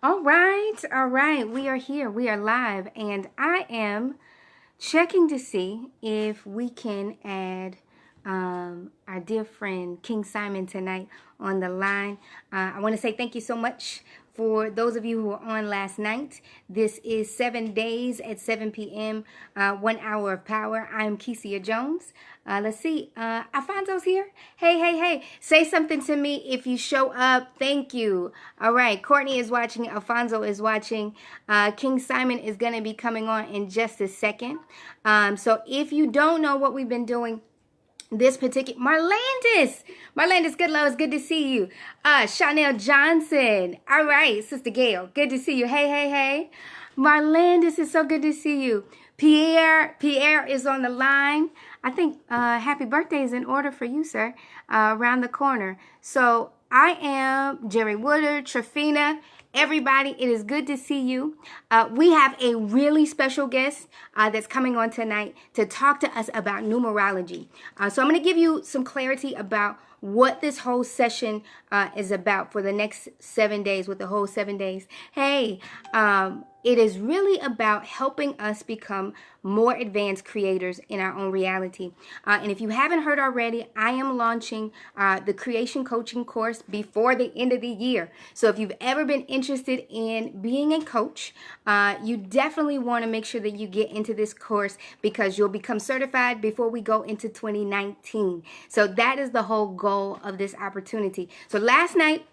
All right, all right. We are here. We are live, and I am checking to see if we can add our dear friend King Simon tonight on the line. I want to say thank you so much for those of you who were on last night. This is 7 days at 7 p.m., 1 hour of power. I'm Kecia Jones. Let's see. Alfonso's here. Hey, hey, hey. Say something to me if you show up. Thank you. All right. Courtney is watching. Alfonso is watching. King Simon is going to be coming on in just a second. So if you don't know what we've been doing, this particular Marlandis, good love, it's good to see you. Chanel Johnson, all right, Sister Gail, good to see you. Hey, hey, hey. Marlandis, is so good to see you. Pierre is on the line. I think happy birthday is in order for you, sir, around the corner. So I am Jerry Woodard, Trafina. Everybody, it is good to see you. We have a really special guest that's coming on tonight to talk to us about numerology. So I'm going to give you some clarity about what this whole session is about for the next 7 days, with the whole 7 days. Hey, it is really about helping us become more advanced creators in our own reality. And if you haven't heard already, I am launching the creation coaching course before the end of the year. So if you've ever been interested in being a coach, you definitely want to make sure that you get into this course, because you'll become certified before we go into 2019. So that is the whole goal of this opportunity. So last night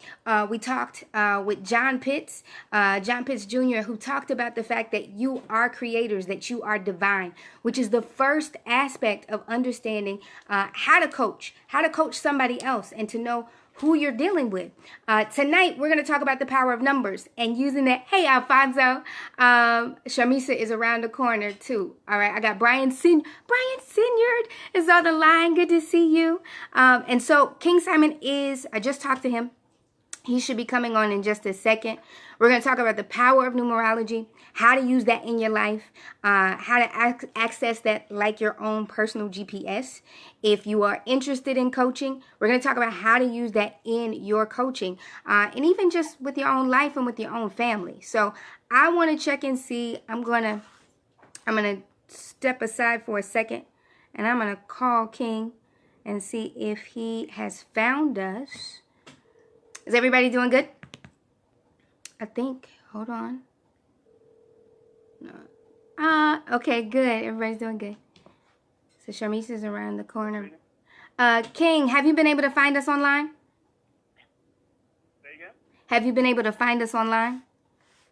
we talked with John Pitts Jr., who talked about the fact that you are creators, that you are divine, which is the first aspect of understanding how to coach somebody else and to know who you're dealing with. Tonight, we're going to talk about the power of numbers and using that. Hey, Alfonso. Shamisa is around the corner, too. All right, I got Brian Sinyard is on the line. Good to see you. And so King Simon I just talked to him. He should be coming on in just a second. We're going to talk about the power of numerology, how to use that in your life, how to access that like your own personal GPS. If you are interested in coaching, we're going to talk about how to use that in your coaching, and even just with your own life and with your own family. So I want to check and see. I'm going to step aside for a second, and I'm going to call King and see if he has found us. Is everybody doing good? I think. Hold on. No. Okay, good. Everybody's doing good. So Sharmise is around the corner. King, have you been able to find us online? Say again? Have you been able to find us online?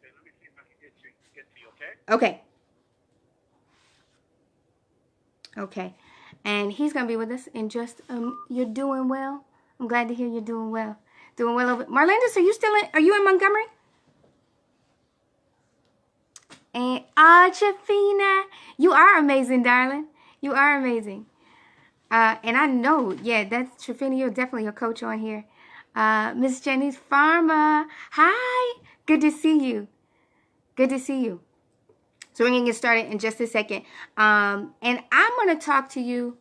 Okay, let me see if I can get to you, okay? Okay. Okay. And he's going to be with us in just, you're doing well. I'm glad to hear you're doing well. Doing well over. Marlandis, are you in Montgomery? And Jafina, you are amazing, darling. You are amazing. And I know, yeah, that's Trafina. You're definitely a coach on here. Miss Jenny's Pharma. Hi. Good to see you. Good to see you. So we're going to get started in just a second. And I'm going to talk to you.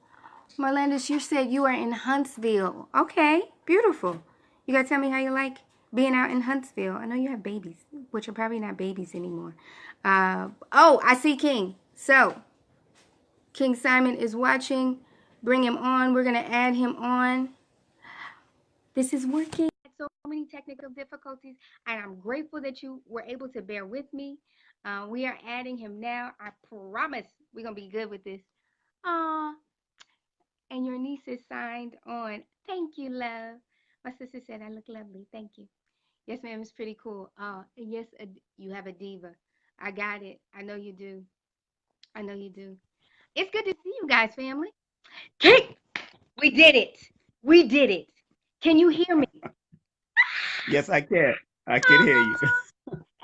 Marlandis, you said you are in Huntsville. Okay, beautiful. You got to tell me how you like being out in Huntsville. I know you have babies, which are probably not babies anymore. I see King. So, King Simon is watching. Bring him on. We're going to add him on. This is working. So many technical difficulties, and I'm grateful that you were able to bear with me. We are adding him now. I promise we're going to be good with this. Aw. And your niece is signed on. Thank you, love. My sister said I look lovely. Thank you. Yes, ma'am. It's pretty cool. Yes, you have a diva. I got it. I know you do. I know you do. It's good to see you guys, family. We did it. We did it. Can you hear me? Yes, I can. I can hear you.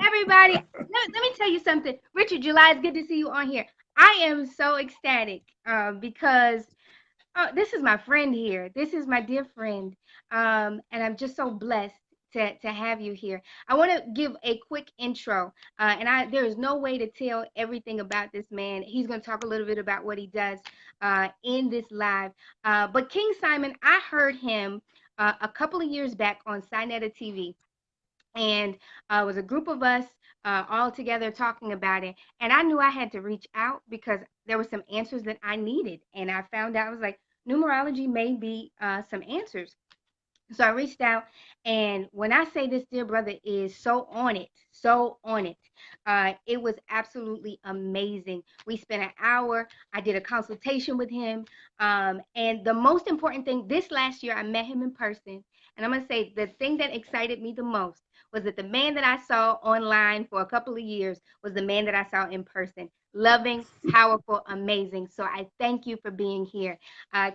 Everybody, let me tell you something. Richard July, it's good to see you on here. I am so ecstatic because this is my friend here. This is my dear friend. And I'm just so blessed to have you here. I want to give a quick intro. There is no way to tell everything about this man. He's going to talk a little bit about what he does in this live. But King Simon, I heard him a couple of years back on Sinetta TV. and it was a group of us all together talking about it. And I knew I had to reach out because there were some answers that I needed. And I found out, I was like, numerology may be some answers. So I reached out, and when I say this dear brother is so on it, it was absolutely amazing. We spent an hour. I did a consultation with him, and the most important thing, this last year I met him in person, and I'm gonna say the thing that excited me the most was that the man that I saw online for a couple of years was the man that I saw in person. Loving, powerful, amazing. So I thank you for being here.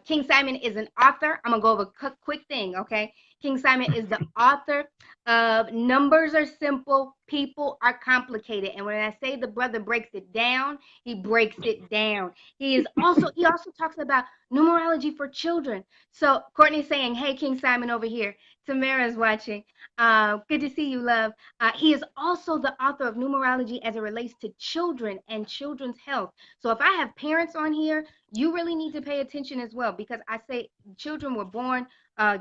King Simon is an author. I'm gonna go over a quick thing, okay? King Simon is the author of Numbers Are Simple, People Are Complicated. And when I say the brother breaks it down, he breaks it down. He also talks about numerology for children. So Courtney's saying, "Hey, King Simon over here." Tamara's watching. Good to see you, love. He is also the author of numerology as it relates to children and children's health. So if I have parents on here, you really need to pay attention as well, because I say children were born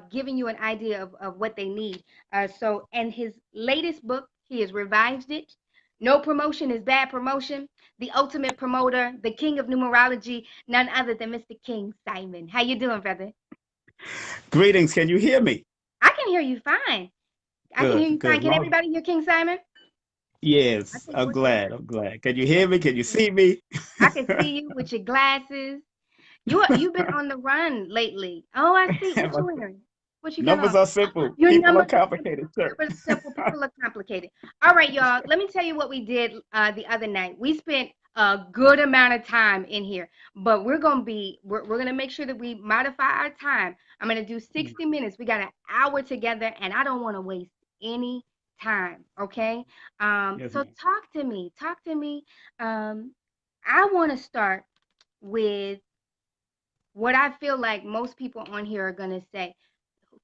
giving you an idea of what they need. And his latest book, he has revised it. No promotion is bad promotion. The ultimate promoter, the king of numerology, none other than Mr. King Simon. How you doing, brother? Greetings. Can you hear me? I can hear you fine. I can hear Good, you fine. good. Can Long. everybody hear King Simon? I Yes, think I'm we're good. glad. I'm glad. Can you hear me? Can you see me? I can see you with your glasses. You've been on the run lately. Oh, I see. What you wearing? What you got Numbers on? are simple. Your People are numbers are simple. complicated, sir. Numbers are simple. People are complicated. All right, y'all. Let me tell you what we did the other night. We spent a good amount of time in here, but we're gonna make sure that we modify our time. I'm gonna do 60 minutes. We got an hour together, and I don't want to waste any time. Okay. Yes, So ma'am. talk to me. Talk to me. I want to start with what I feel like most people on here are gonna say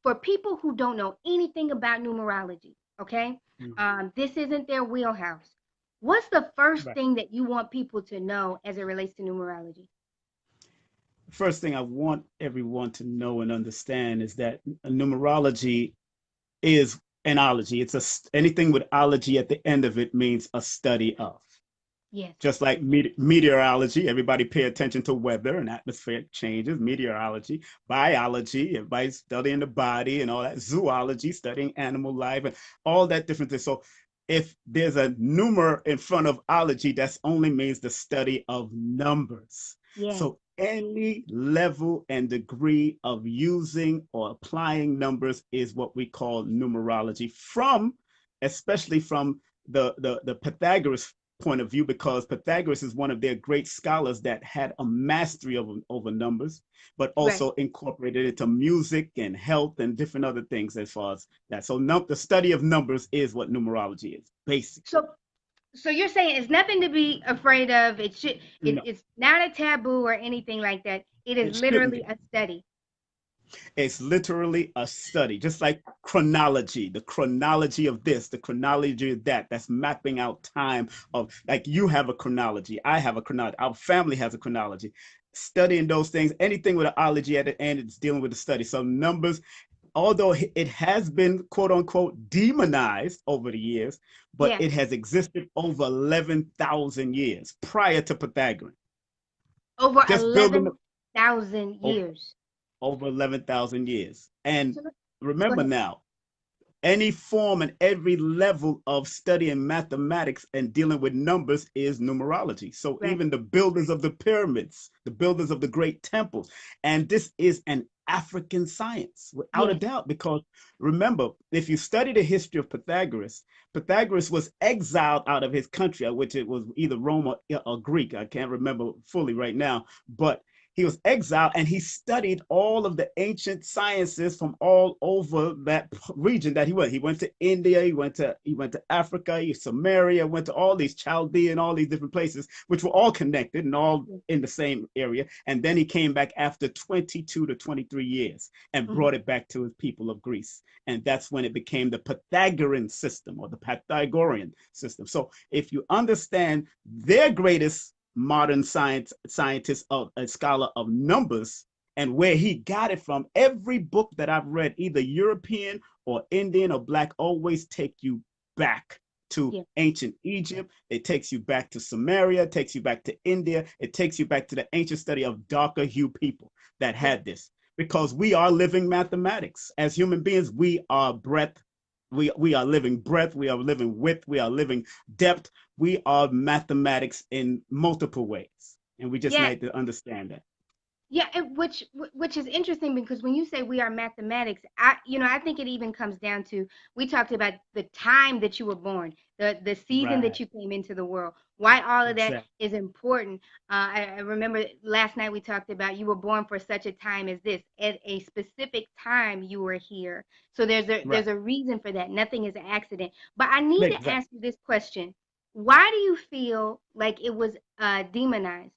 for people who don't know anything about numerology, okay? Mhm. This isn't their wheelhouse. What's the first Right. thing that you want people to know as it relates to numerology? First thing I want everyone to know and understand is that numerology is an ology. Anything with ology at the end of it means a study of. Yes. Just like meteorology, everybody pay attention to weather and atmospheric changes. Meteorology, biology, everybody studying the body and all that. Zoology, studying animal life and all that different things. So if there's a numer in front of ology, that only means the study of numbers. Yes. So any level and degree of using or applying numbers is what we call numerology, especially from the Pythagoras point of view, because Pythagoras is one of their great scholars that had a mastery over numbers, but Right. also incorporated into music and health and different other things as far as that. So the study of numbers is what numerology is, basically. So so you're saying it's nothing to be afraid of. No, It's not a taboo or anything like that. It is it shouldn't literally be. a study. It's literally a study, just like chronology, the chronology of this, the chronology of that. That's mapping out time of, like, you have a chronology, I have a chronology, our family has a chronology. Studying those things, anything with an ology at the end, it's dealing with the study. So numbers, although it has been quote unquote demonized over the years, but Yeah. it has existed over 11,000 years prior to Pythagoras. Over Just building 11,000 over, years. over 11,000 years. And So go remember ahead. now, any form and every level of studying mathematics and dealing with numbers is numerology. So Right. even the builders of the pyramids, the builders of the great temples, and this is an African science without a Yes. doubt, because remember, if you study the history of Pythagoras, Pythagoras was exiled out of his country, which it was either Rome or Greek. I can't remember fully right now, but he was exiled and he studied all of the ancient sciences from all over that region that he went. He went to India, he went to Africa, Samaria, went to all these Chaldea and all these different places, which were all connected and all in the same area. And then he came back after 22 to 23 years and Mhm. brought it back to his people of Greece. And that's when it became the Pythagorean system or the Pythagorean system. So if you understand their greatest modern scientist of a scholar of numbers, and where he got it from. Every book that I've read, either European or Indian or Black, always take you back to Yeah. ancient Egypt. It takes you back to Samaria, it takes you back to India, it takes you back to the ancient study of darker hue people that Yeah. had this. Because we are living mathematics. As human beings, we are breath. We are living breath, we are living width, we are living depth. We are mathematics in multiple ways. And we just Yeah. need to understand that. Yeah, which is interesting because when you say we are mathematics, I think it even comes down to, we talked about the time that you were born, the season that Right. you came into the world. Why all of that Exactly. is important. I remember last night we talked about you were born for such a time as this. At a specific time you were here. So Right. there's a reason for that. Nothing is an accident. But I need to Exactly. ask you this question. Why do you feel like it was demonized?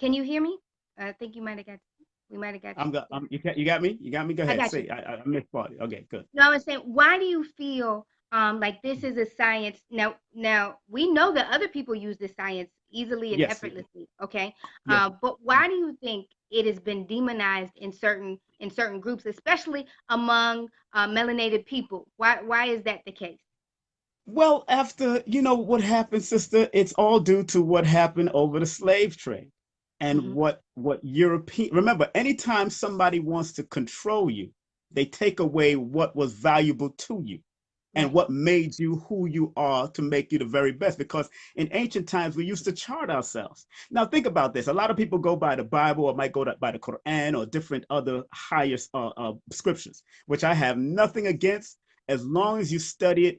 Can you hear me? I think we might have got you. you got me? You got me? Go I ahead. got you. Say, I missed part. Okay, good. No, I was saying, why do you feel like this is a science? Now we know that other people use this science easily and Yes. effortlessly, okay? Yes. But why do you think it has been demonized in certain groups, especially among melanated people? Why is that the case? Well, after what happened, sister, it's all due to what happened over the slave trade and Hmm. what European. Remember, anytime somebody wants to control you, they take away what was valuable to you and Right, what made you who you are to make you the very best. Because in ancient times, we used to chart ourselves. Now, think about this. A lot of people go by the Bible or might go by the Quran or different other higher scriptures, which I have nothing against, as right, long as you study it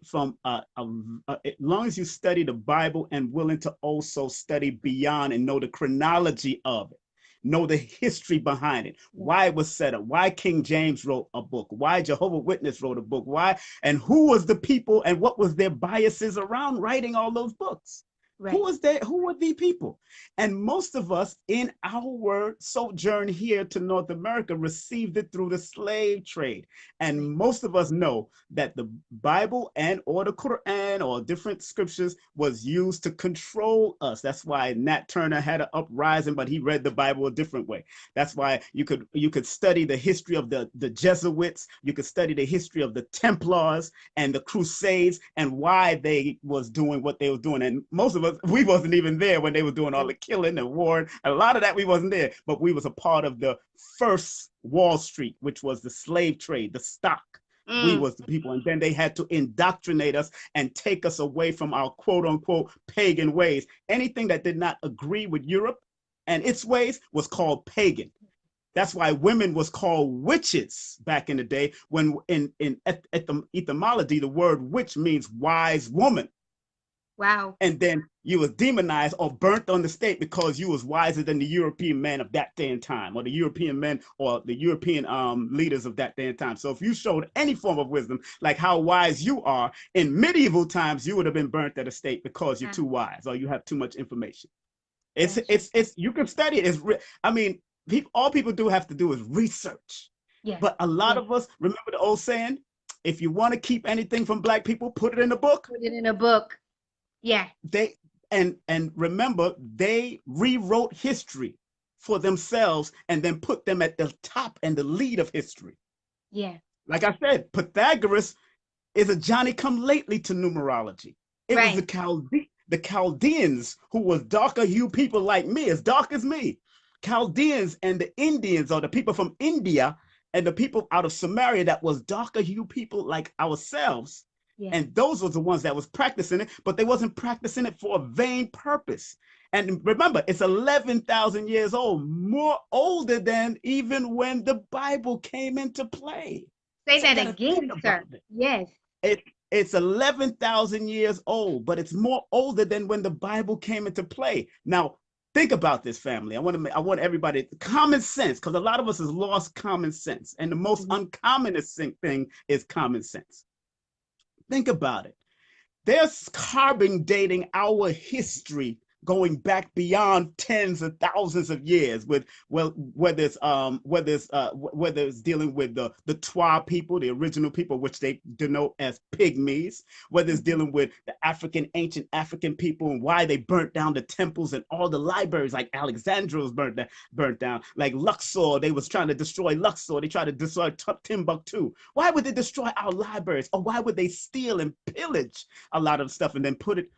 as long as you study the Bible and willing to also study beyond and know the chronology of it, know the history behind it, right, why it was set up, why King James wrote a book, why Jehovah Witness wrote a book, why and who was the people and what was their biases around writing all those books. Who right, was there? Who were the people? And most of us in our sojourn here to North America received it through the slave trade. And right. most of us know that the Bible and or the Quran or different scriptures was used to control us. That's why Nat Turner had an uprising, but he read the Bible a different way. That's why you could study the history of the Jesuits, you could study the history of the Templars and the Crusades and why they was doing what they were doing. And most of us, we wasn't even there when they were doing all the killing and war. And a lot of that we wasn't there, but we was a part of the first Wall Street, which was the slave trade, the stock. We Mm, was the people, and then they had to indoctrinate us and take us away from our quote unquote pagan ways. Anything that did not agree with Europe and its ways was called pagan. That's why women was called witches back in the day. When in etymology, the word witch means wise woman. wow. And then you was demonized or burnt on the stake because you was wiser than the European men of that day and time, or the European men or the European leaders of that day and time. So if you showed any form of wisdom, like how wise you are in medieval times, you would have been burnt at a stake because you're Ah, too wise or you have too much information. gotcha. It's you can study it. I mean, all people do have to do is research. Yes, But a lot yes. of us remember the old saying: if you want to keep anything from Black people, put it in a book. Put it in a book. Yeah, They and remember they rewrote history for themselves and then put them at the top and the lead of history. yeah. Like I said, Pythagoras is a Johnny come lately to numerology. It was Right. the Chaldeans who was darker hue people like me, as dark as me. Chaldeans and the Indians, or the people from India and the people out of Samaria that was darker hue people like ourselves. Yeah. And those were the ones that was practicing it, but they wasn't practicing it for a vain purpose. And remember, it's 11,000 years old, more older than even when the Bible came into play. Say So you that got to think again, sir. about it. Yes. It it's 11,000 years old, but it's more older than when the Bible came into play. Now, think about this, family. I want everybody common sense, because a lot of us has lost common sense, and the most Mhm. uncommonest thing is common sense. Think about it. There's carbon dating our history going back beyond tens of thousands of years with, well, whether it's dealing with the Twa people, the original people, which they denote as pygmies, whether it's dealing with the ancient African people and why they burnt down the temples and all the libraries, like Alexandria was burnt down, like Luxor, they was trying to destroy Luxor, they tried to destroy Timbuktu. Why would they destroy our libraries, or why would they steal and pillage a lot of stuff and then put it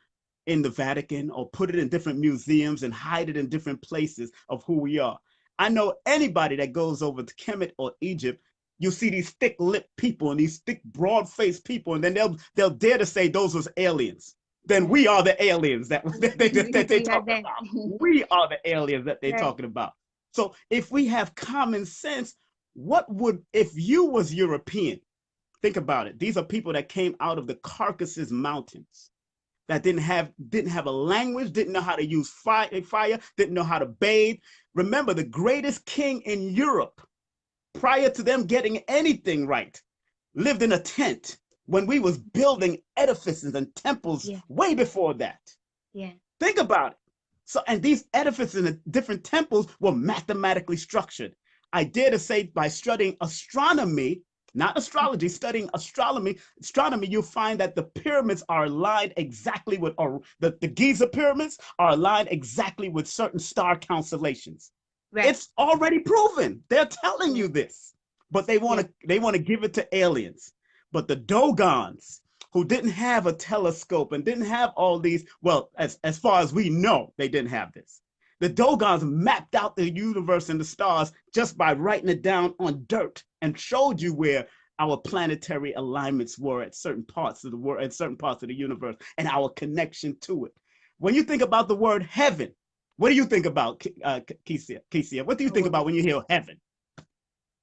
in the Vatican or put it in different museums and hide it in different places of who we are? I know anybody that goes over to Kemet or Egypt, you see these thick-lipped people and these thick, broad-faced people, and then they'll dare to say those was aliens. Then we are the aliens that they talking about. We are the aliens that they're talking about. So if we have common sense, what would, if you was European, think about it. These are people that came out of the Caucasus Mountains, that didn't have a language, didn't know how to use fire, didn't know how to bathe. Remember, the greatest king in Europe, prior to them getting anything right, lived in a tent when we was building edifices and temples way before that. Yeah. Think about it. So, and these edifices and different temples were mathematically structured. I dare to say, by studying astronomy, not astrology, studying astronomy, you'll find that the pyramids are aligned exactly with, or the Giza pyramids are aligned exactly with certain star constellations. Right. It's already proven. They're telling you this, but they want to give it to aliens. But the Dogons, who didn't have a telescope and didn't have all these, well, as far as we know, they didn't have this. The Dogons mapped out the universe and the stars just by writing it down on dirt and showed you where our planetary alignments were at certain parts of the world, at certain parts of the universe, and our connection to it. When you think about the word heaven, what do you think about, Kecia? What do you think about when you hear heaven?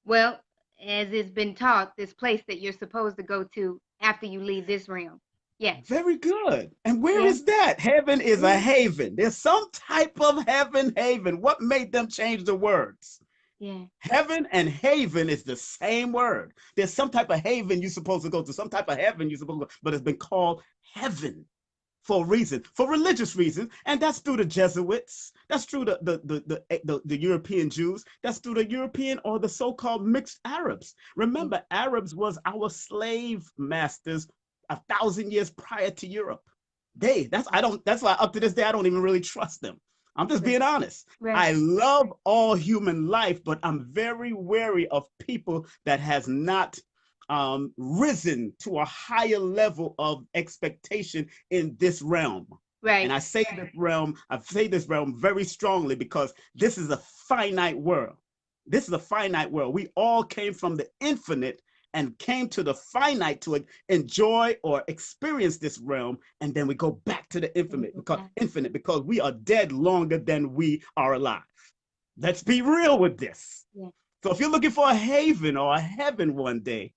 Well, as it's been taught, this place that you're supposed to go to after you leave this realm. Yes. Very good. And where is that? Heaven is a haven. There's some type of heaven haven. What made them change the words? Yeah. Heaven and haven is the same word. There's some type of haven you're supposed to go to, some type of heaven you're supposed to go, but it's been called heaven for a reason, for religious reasons, and that's through the Jesuits, that's through the European Jews, that's through the European or the so-called mixed Arabs. Remember, Arabs was our slave masters 1,000 years prior to Europe. That's why up to this day I don't even really trust them. I'm just being honest. I love all human life, but I'm very wary of people that has not risen to a higher level of expectation in this realm. Right. And I say this realm very strongly because this is a finite world. This is a finite world. We all came from the infinite and came to the finite to enjoy or experience this realm, and then we go back to the infinite because we are dead longer than we are alive. Let's be real with this. Yeah. So if you're looking for a haven or a heaven one day,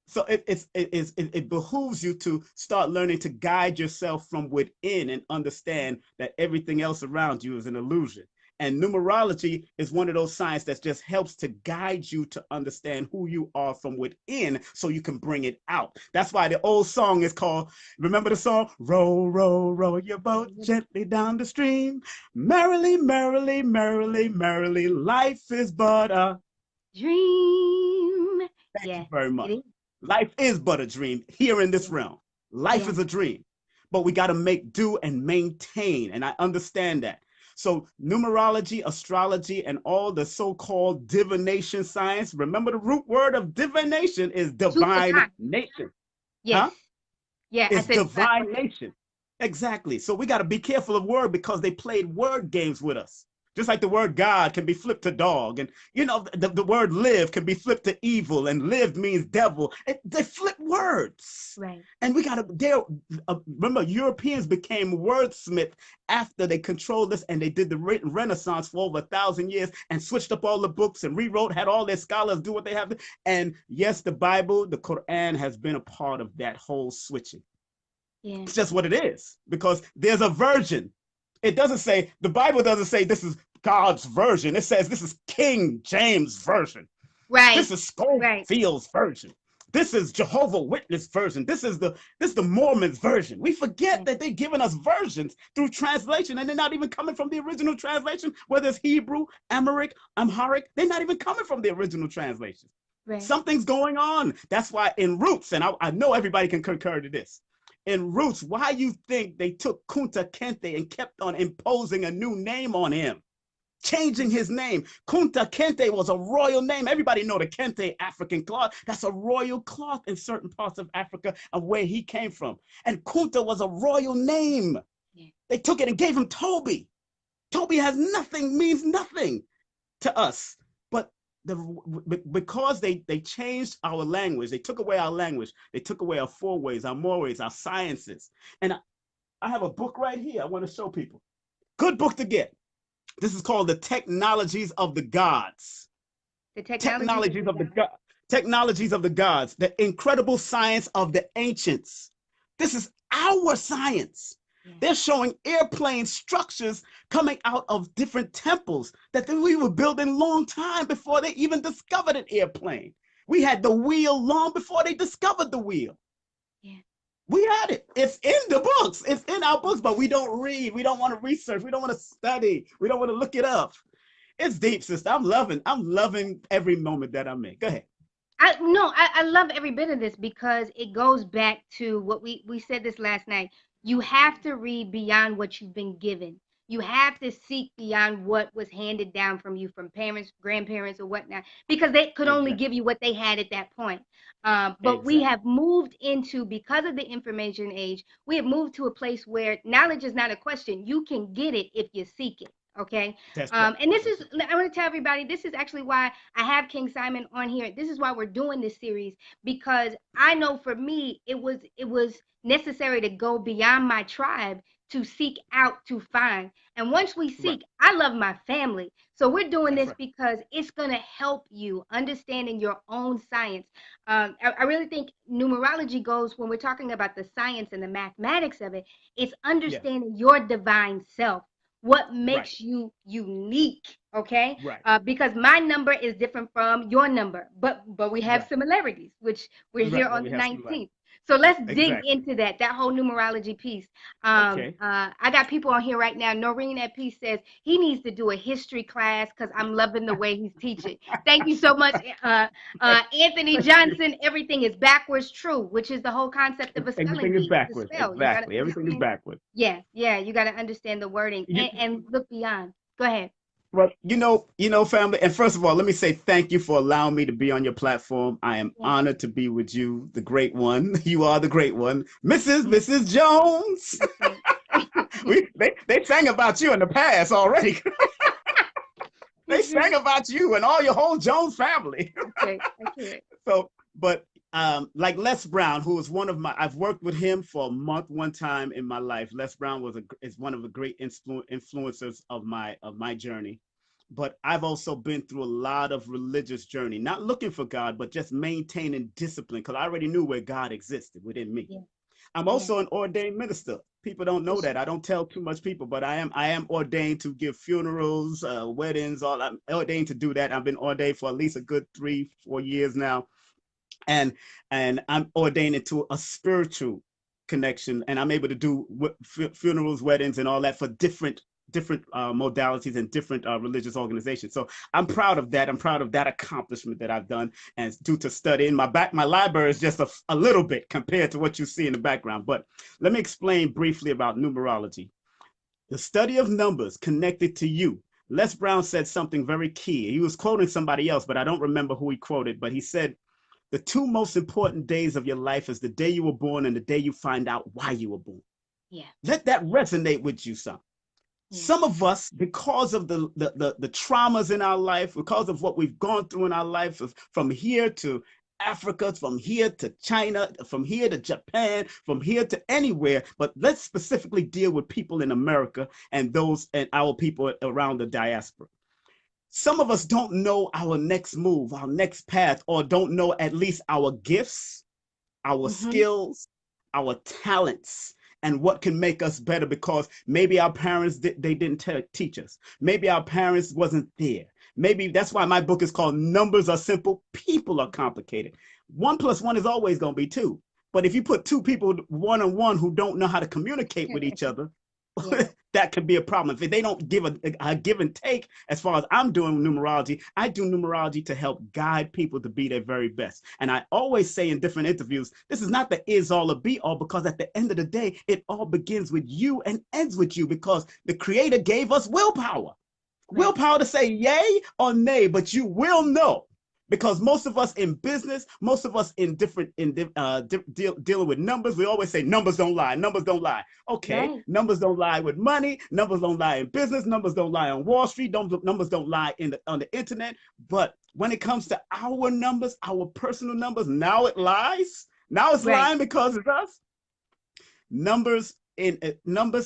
so it behooves you to start learning to guide yourself from within and understand that everything else around you is an illusion. And numerology is one of those signs that just helps to guide you to understand who you are from within so you can bring it out. That's why the old song is called, remember the song? Row, row, row your boat gently down the stream. Merrily, merrily, merrily, merrily, life is but a dream. Thank you very much. Life is but a dream here in this realm. Life is a dream, but we got to make do and maintain. And I understand that. So numerology, astrology, and all the so-called divination science, remember the root word of divination is divination. Yes. Huh? Yeah, it's divination. Exactly. So we got to be careful of word because they played word games with us. Just like the word God can be flipped to dog. And, you know, the word live can be flipped to evil, and lived means devil. They flip words. Right. And we got to, remember, Europeans became wordsmith after they controlled us, and they did the Renaissance for over 1,000 years and switched up all the books and rewrote, had all their scholars do what they have to. And yes, the Bible, the Quran has been a part of that whole switching. Yeah. It's just what it is, because there's a version. It doesn't say, the Bible doesn't say this is God's version. It says this is King James version. Right. This is Schofield's version. This is Jehovah Witness version. This is the Mormons version. We forget that they're giving us versions through translation, and they're not even coming from the original translation, whether it's Hebrew, Amharic. They're not even coming from the original translation. Right. Something's going on. That's why in Roots, and I know everybody can concur to this, in Roots, why you think they took Kunta Kinte and kept on imposing a new name on him, changing his name. Kunta Kinte was a royal name. Everybody know the Kente African cloth. That's a royal cloth in certain parts of Africa of where he came from. And Kunta was a royal name. Yeah. They took it and gave him Toby. Toby has nothing, means nothing to us. But because they changed our language, they took away our language, they took away our fourways, our mores, our sciences. And I have a book right here I want to show people. Good book to get. This is called The Technologies of the Gods. The Technologies of the Gods. Technologies of the Gods. The Incredible Science of the Ancients. This is our science. Yeah. They're showing airplane structures coming out of different temples that we were building long time before they even discovered an airplane. We had the wheel long before they discovered the wheel. Yeah. We had it. It's in the books. It's in our books, but we don't read. We don't want to research. We don't want to study. We don't want to look it up. It's deep, sister. I'm loving every moment that I'm in. Go ahead. I love every bit of this because it goes back to what we said this last night. You have to read beyond what you've been given. You have to seek beyond what was handed down from you, from parents, grandparents, or whatnot, because they could only give you what they had at that point. But we have moved into, because of the information age, we have moved to a place where knowledge is not a question. You can get it if you seek it. Okay. And this is, I want to tell everybody, this is actually why I have King Simon on here. This is why we're doing this series, because I know for me, it was necessary to go beyond my tribe to seek out, to find. And once we seek, I love my family. So we're doing this because it's going to help you understanding your own science. I really think numerology goes, when we're talking about the science and the mathematics of it, it's understanding your divine self. What makes you unique, okay? Because my number is different from your number, but we have similarities, which we're here on the 19th. So let's dig into that whole numerology piece. I got people on here right now. Noreen at Peace says he needs to do a history class because I'm loving the way he's teaching. Thank you so much. Anthony Johnson, everything is backwards true, which is the whole concept of a spelling bee. Everything is backwards. Exactly. Everything is backwards. Yeah. You got to understand the wording and look beyond. Go ahead. Well, you know, family, and first of all, let me say thank you for allowing me to be on your platform. I am honored to be with you, the great one. You are the great one, Mrs. Jones. They sang about you in the past already. They sang about you and all your whole Jones family. Okay. So, but like Les Brown, who is I've worked with him for a month one time in my life. Les Brown is one of the great influencers of my journey. But I've also been through a lot of religious journey, not looking for God, but just maintaining discipline, because I already knew where God existed within me. Yeah. I'm also an ordained minister. People don't know that. I don't tell too much people, but I am ordained to give funerals, weddings, I'm ordained to do that. I've been ordained for at least a good 3-4 years now. And I'm ordained into a spiritual connection, and I'm able to do funerals, weddings, and all that for different modalities and different religious organizations. So I'm proud of that. I'm proud of that accomplishment that I've done, and due to studying. My library is just a little bit compared to what you see in the background. But let me explain briefly about numerology. The study of numbers connected to you. Les Brown said something very key. He was quoting somebody else, but I don't remember who he quoted, but he said, the 2 most important days of your life is the day you were born and the day you find out why you were born. Yeah. Let that resonate with you some. Yeah. Some of us, because of the traumas in our life, because of what we've gone through in our life, from here to Africa, from here to China, from here to Japan, from here to anywhere, but let's specifically deal with people in America and our people around the diaspora. Some of us don't know our next move, our next path, or don't know at least our gifts, our skills, our talents, and what can make us better, because maybe our parents, they didn't teach us. Maybe our parents wasn't there. Maybe that's why my book is called Numbers Are Simple, People Are Complicated. 1 plus 1 is always going to be 2. But if you put 2 people one on one who don't know how to communicate with each other, Yeah. that could be a problem. If they don't give a give and take, as far as I'm doing numerology, I do numerology to help guide people to be their very best. And I always say in different interviews, this is not the is all or be all, because at the end of the day, it all begins with you and ends with you, because the creator gave us willpower. Right. Willpower to say yay or nay, but you will know. Because most of us in business, most of us in dealing with numbers, we always say numbers don't lie, numbers don't lie. Okay, Right. numbers don't lie with money, numbers don't lie in business, numbers don't lie on Wall Street, numbers don't lie on the internet. But when it comes to our numbers, our personal numbers, now it lies. Now it's Right. lying because it's us. Numbers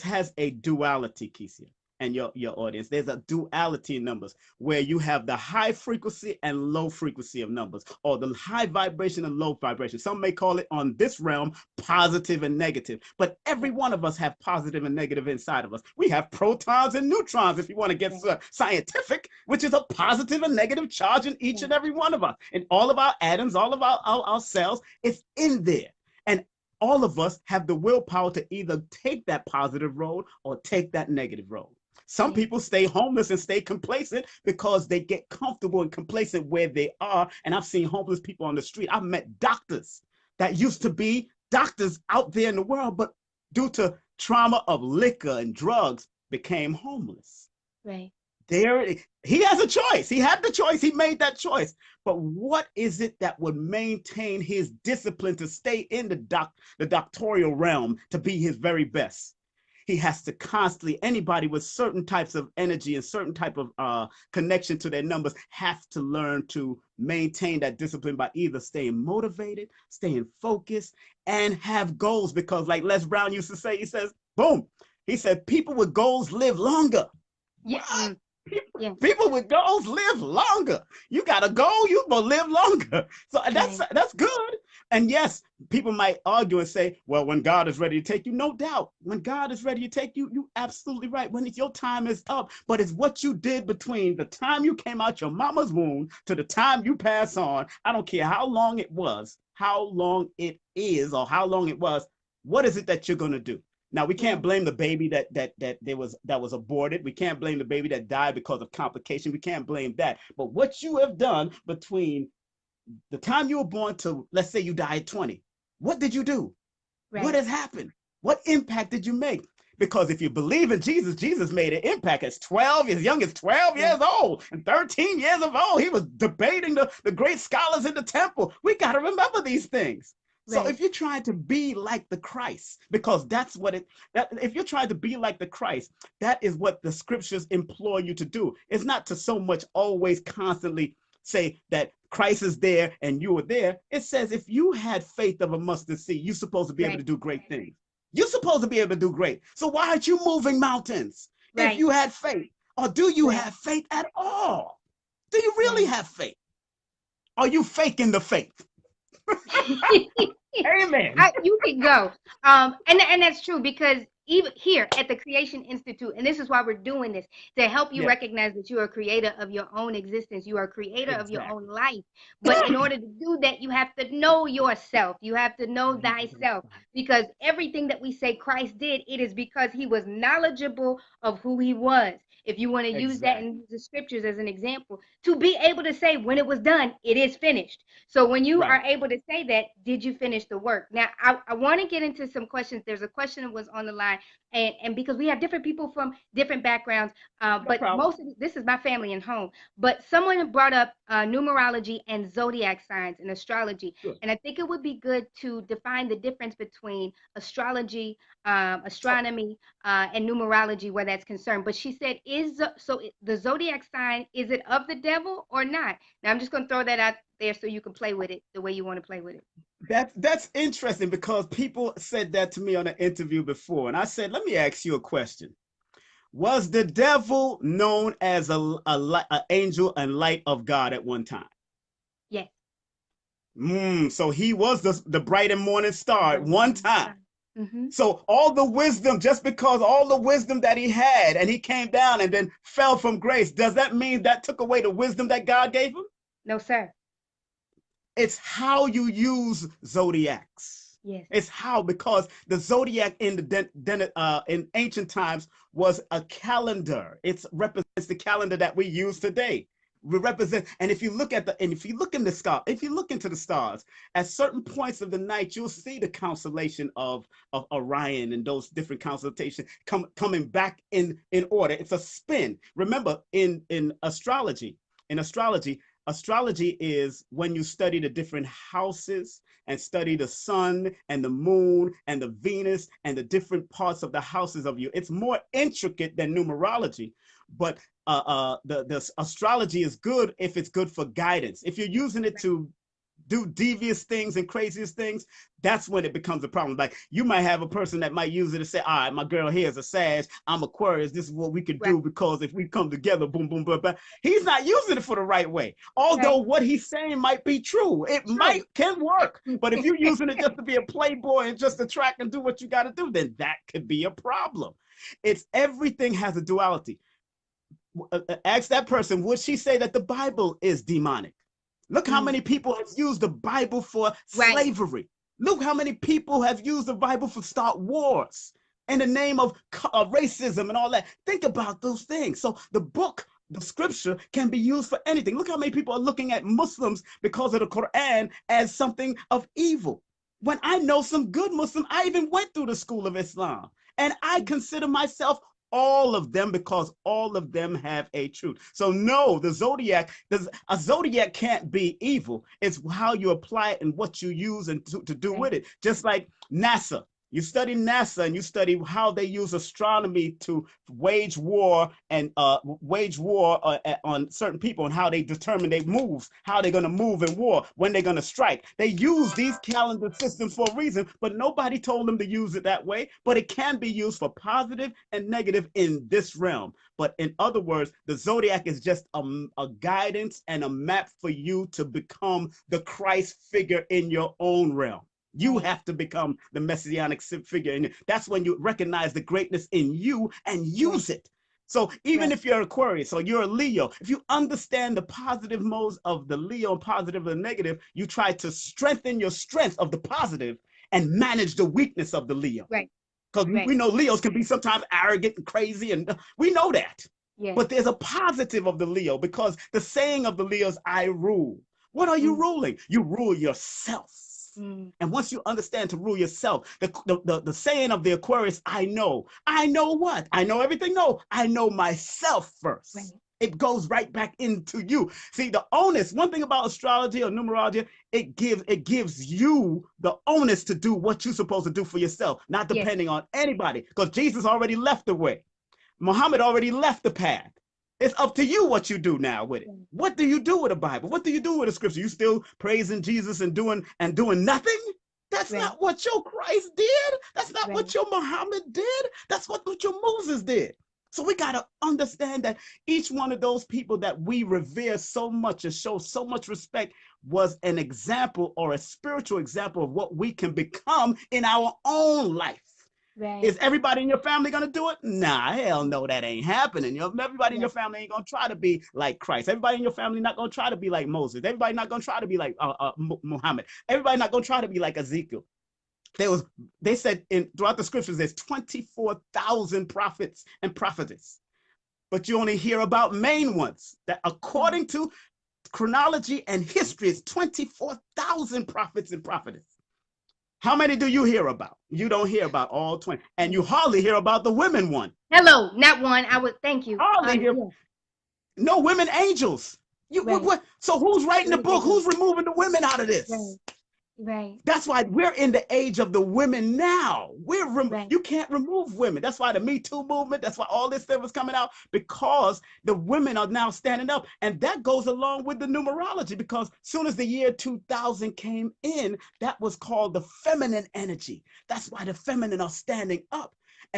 has a duality, Kecia, and your audience. There's a duality in numbers where you have the high frequency and low frequency of numbers, or the high vibration and low vibration. Some may call it on this realm positive and negative, but every one of us have positive and negative inside of us. We have protons and neutrons, if you want to get scientific, which is a positive and negative charge in each and every one of us. And all of our atoms, all of our cells, it's in there. And all of us have the willpower to either take that positive road or take that negative road. Some people stay homeless and stay complacent because they get comfortable and complacent where they are. And I've seen homeless people on the street. I've met doctors that used to be doctors out there in the world, but due to trauma of liquor and drugs, became homeless. Right. There, he has a choice. He had the choice. He made that choice. But what is it that would maintain his discipline to stay in the doctoral realm to be his very best? He has to constantly, anybody with certain types of energy and certain type of connection to their numbers have to learn to maintain that discipline by either staying motivated, staying focused, and have goals. Because like Les Brown used to say, he says, boom, he said, people with goals live longer. Yeah. People with goals live longer. You got a goal, you will live longer. So that's good. And yes, people might argue and say, well, when God is ready to take you, no doubt. When God is ready to take you, you absolutely right. When your time is up, but it's what you did between the time you came out your mama's womb to the time you pass on. I don't care how long it was, how long it is, or how long it was. What is it that you're going to do? Now, we can't blame the baby that was aborted. We can't blame the baby that died because of complication. We can't blame that. But what you have done between the time you were born to, let's say you died at 20, what did you do? Right. What has happened? What impact did you make? Because if you believe in Jesus, Jesus made an impact as 12, as young as 12 years old and 13 years of old. He was debating the great scholars in the temple. We got to remember these things. So if you're trying to be like the Christ, because that's what if you're trying to be like the Christ, that is what the scriptures implore you to do. It's not to so much always constantly say that Christ is there and you are there. It says if you had faith of a mustard seed, you're supposed to be able to do great things. You're supposed to be able to do great. So why aren't you moving mountains if you had faith? Or do you have faith at all? Do you really have faith? Are you faking the faith? Amen. You can go. And that's true, because even here at the Creation Institute, and this is why we're doing this, to help you recognize that you are a creator of your own existence. You are a creator of your own life. But in order to do that, you have to know yourself. You have to know thyself, because everything that we say Christ did, it is because he was knowledgeable of who he was. If you want to use that and use the scriptures as an example, to be able to say when it was done, it is finished. So when you are able to say that, did you finish the work? Now, I want to get into some questions. There's a question that was on the line, and because we have different people from different backgrounds, but most of this is my family and home. But someone brought up numerology and zodiac signs and astrology. And I think it would be good to define the difference between astrology, astronomy, and numerology where that's concerned. But she said, the zodiac sign, is it of the devil or not? Now I'm just going to throw that out there so you can play with it the way you want to play with it. That's interesting, because people said that to me on an interview before, and I said, let me ask you a question. Was the devil known as an angel and light of God at one time? Yes. So he was the bright and morning star at one time. Mm-hmm. So all the wisdom, just because all the wisdom that he had, and he came down and then fell from grace, does that mean that took away the wisdom that God gave him? No, sir. It's how you use zodiacs. Yes. It's how, because the zodiac in ancient times was a calendar. It represents the calendar that we use today. We represent, and if you look in the sky, if you look into the stars, at certain points of the night, you'll see the constellation of Orion and those different constellations coming back in order. It's a spin. Remember, in astrology, astrology is when you study the different houses and study the sun and the moon and the Venus and the different parts of the houses of you. It's more intricate than numerology, but the astrology is good if it's good for guidance. If you're using it to do devious things and craziest things, that's when it becomes a problem. Like, you might have a person that might use it to say, all right, my girl here is a Sag, I'm Aquarius, this is what we could do, because if we come together, boom, boom, boom, boom. He's not using it for the right way. Although what he's saying might be true. It can work. But if you're using it just to be a playboy and just to track and do what you got to do, then that could be a problem. It's everything has a duality. Ask that person, would she say that the Bible is demonic? Look how many people have used the Bible for slavery. Look how many people have used the Bible for start wars in the name of racism and all that. Think about those things. So the book, the scripture, can be used for anything. Look how many people are looking at Muslims because of the Quran as something of evil. When I know some good Muslims, I even went through the school of Islam, and I consider myself all of them, because all of them have a truth. So no, a zodiac can't be evil. It's how you apply it and what you use and to do with it. Just like NASA. You study NASA and you study how they use astronomy to wage war on certain people, and how they determine their moves, how they're going to move in war, when they're going to strike. They use these calendar systems for a reason, but nobody told them to use it that way. But it can be used for positive and negative in this realm. But in other words, the zodiac is just a guidance and a map for you to become the Christ figure in your own realm. You have to become the messianic figure. And that's when you recognize the greatness in you and use it. So even if you're Aquarius or you're a Leo, if you understand the positive modes of the Leo and positive and negative, you try to strengthen your strength of the positive and manage the weakness of the Leo. Because we know Leos can be sometimes arrogant and crazy, and we know that. But there's a positive of the Leo, because the saying of the Leo is, I rule. What are you ruling? You rule yourself. And once you understand to rule yourself, the saying of the Aquarius, I know what? I know everything. No, I know myself first. It goes right back into you. See, the onus, one thing about astrology or numerology, it gives you the onus to do what you're supposed to do for yourself, not depending on anybody, because Jesus already left the way. Muhammad already left the path. It's up to you what you do now with it. What do you do with the Bible? What do you do with the scripture? You still praising Jesus and doing nothing? That's not what your Christ did. That's not what your Muhammad did. That's what your Moses did. So we got to understand that each one of those people that we revere so much and show so much respect was an example, or a spiritual example, of what we can become in our own life. Is everybody in your family going to do it? Nah, hell no, that ain't happening. Everybody in your family ain't going to try to be like Christ. Everybody in your family not going to try to be like Moses. Everybody not going to try to be like Muhammad. Everybody not going to try to be like Ezekiel. They said throughout the scriptures, there's 24,000 prophets and prophetess, but you only hear about main ones. That according to chronology and history, it's 24,000 prophets and prophetess. How many do you hear about? You don't hear about all 20. And you hardly hear about the women one. Hello, not one. I would thank you. Hardly hear. No women angels. So who's writing the book? Who's removing the women out of this? That's why we're in the age of the women now. You can't remove women. That's why the Me Too movement, that's why all this stuff is coming out, because the women are now standing up. And that goes along with the numerology, because soon as the year 2000 came in, that was called the feminine energy. That's why the feminine are standing up.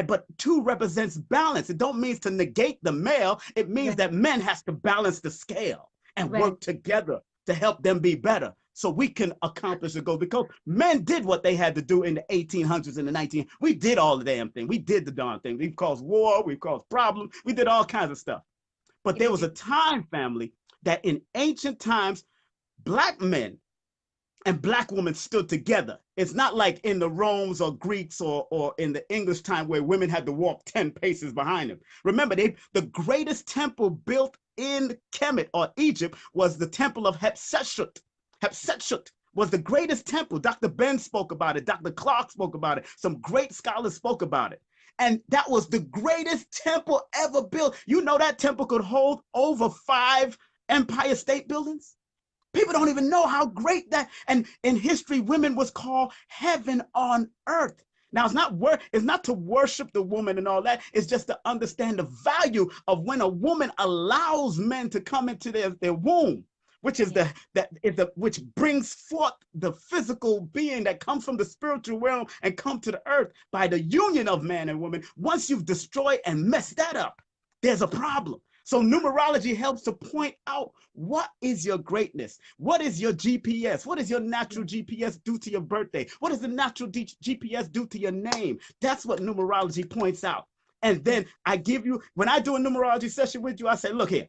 But 2 represents balance. It don't mean to negate the male. It means that men has to balance the scale and work together to help them be better, so we can accomplish the goal. Because men did what they had to do in the 1800s and the 1900s. We did all the damn thing. We did the darn thing. We've caused war. We've caused problems. We did all kinds of stuff. But there was a time, family, that in ancient times, Black men and black women stood together. It's not like in the Romans or Greeks or in the English time where women had to walk 10 paces behind them. Remember, the greatest temple built in Kemet or Egypt was the temple of Hatshepsut. Hatshepsut was the greatest temple. Dr. Ben spoke about it. Dr. Clark spoke about it. Some great scholars spoke about it. And that was the greatest temple ever built. You know that temple could hold over 5 Empire State Buildings? People don't even know how great that, and in history, women was called heaven on earth. Now, it's not to worship the woman and all that. It's just to understand the value of when a woman allows men to come into their womb, which is which brings forth the physical being that comes from the spiritual realm and come to the earth by the union of man and woman. Once you've destroyed and messed that up, there's a problem. So numerology helps to point out what is your greatness? What is your GPS? What is your natural GPS do to your birthday? What does the natural GPS do to your name? That's what numerology points out. And then I give you, when I do a numerology session with you, I say, look here,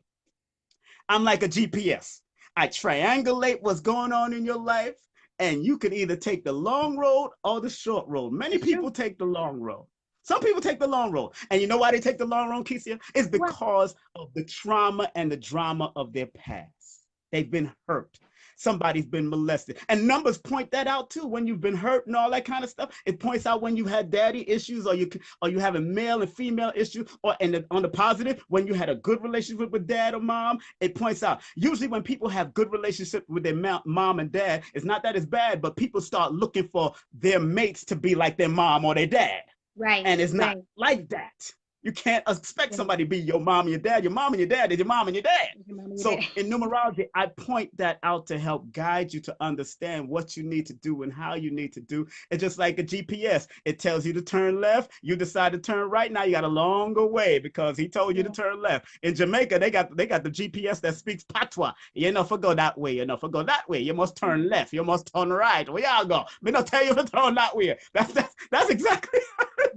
I'm like a GPS. I triangulate what's going on in your life, and you can either take the long road or the short road. Many people take the long road. Some people take the long road. And you know why they take the long road, Kecia? It's because of the trauma and the drama of their past. They've been hurt. Somebody's been molested. And numbers point that out too. When you've been hurt and all that kind of stuff, it points out when you had daddy issues or you have a male and female issue, or on the positive, when you had a good relationship with dad or mom, it points out. Usually when people have good relationship with their mom and dad, it's not that it's bad, but people start looking for their mates to be like their mom or their dad. Right. And it's not like that. You can't expect somebody to be your mom and your dad. Your mom and your dad is your mom and your dad. So in numerology, I point that out to help guide you to understand what you need to do and how you need to do. It's just like a GPS. It tells you to turn left. You decide to turn right. Now you got a longer way because he told you to turn left. In Jamaica, they got the GPS that speaks patois. You know, for go that way. You know, for go that way. You must turn left. You must turn right. Where y'all go? Me not tell you to turn that way. That's exactly.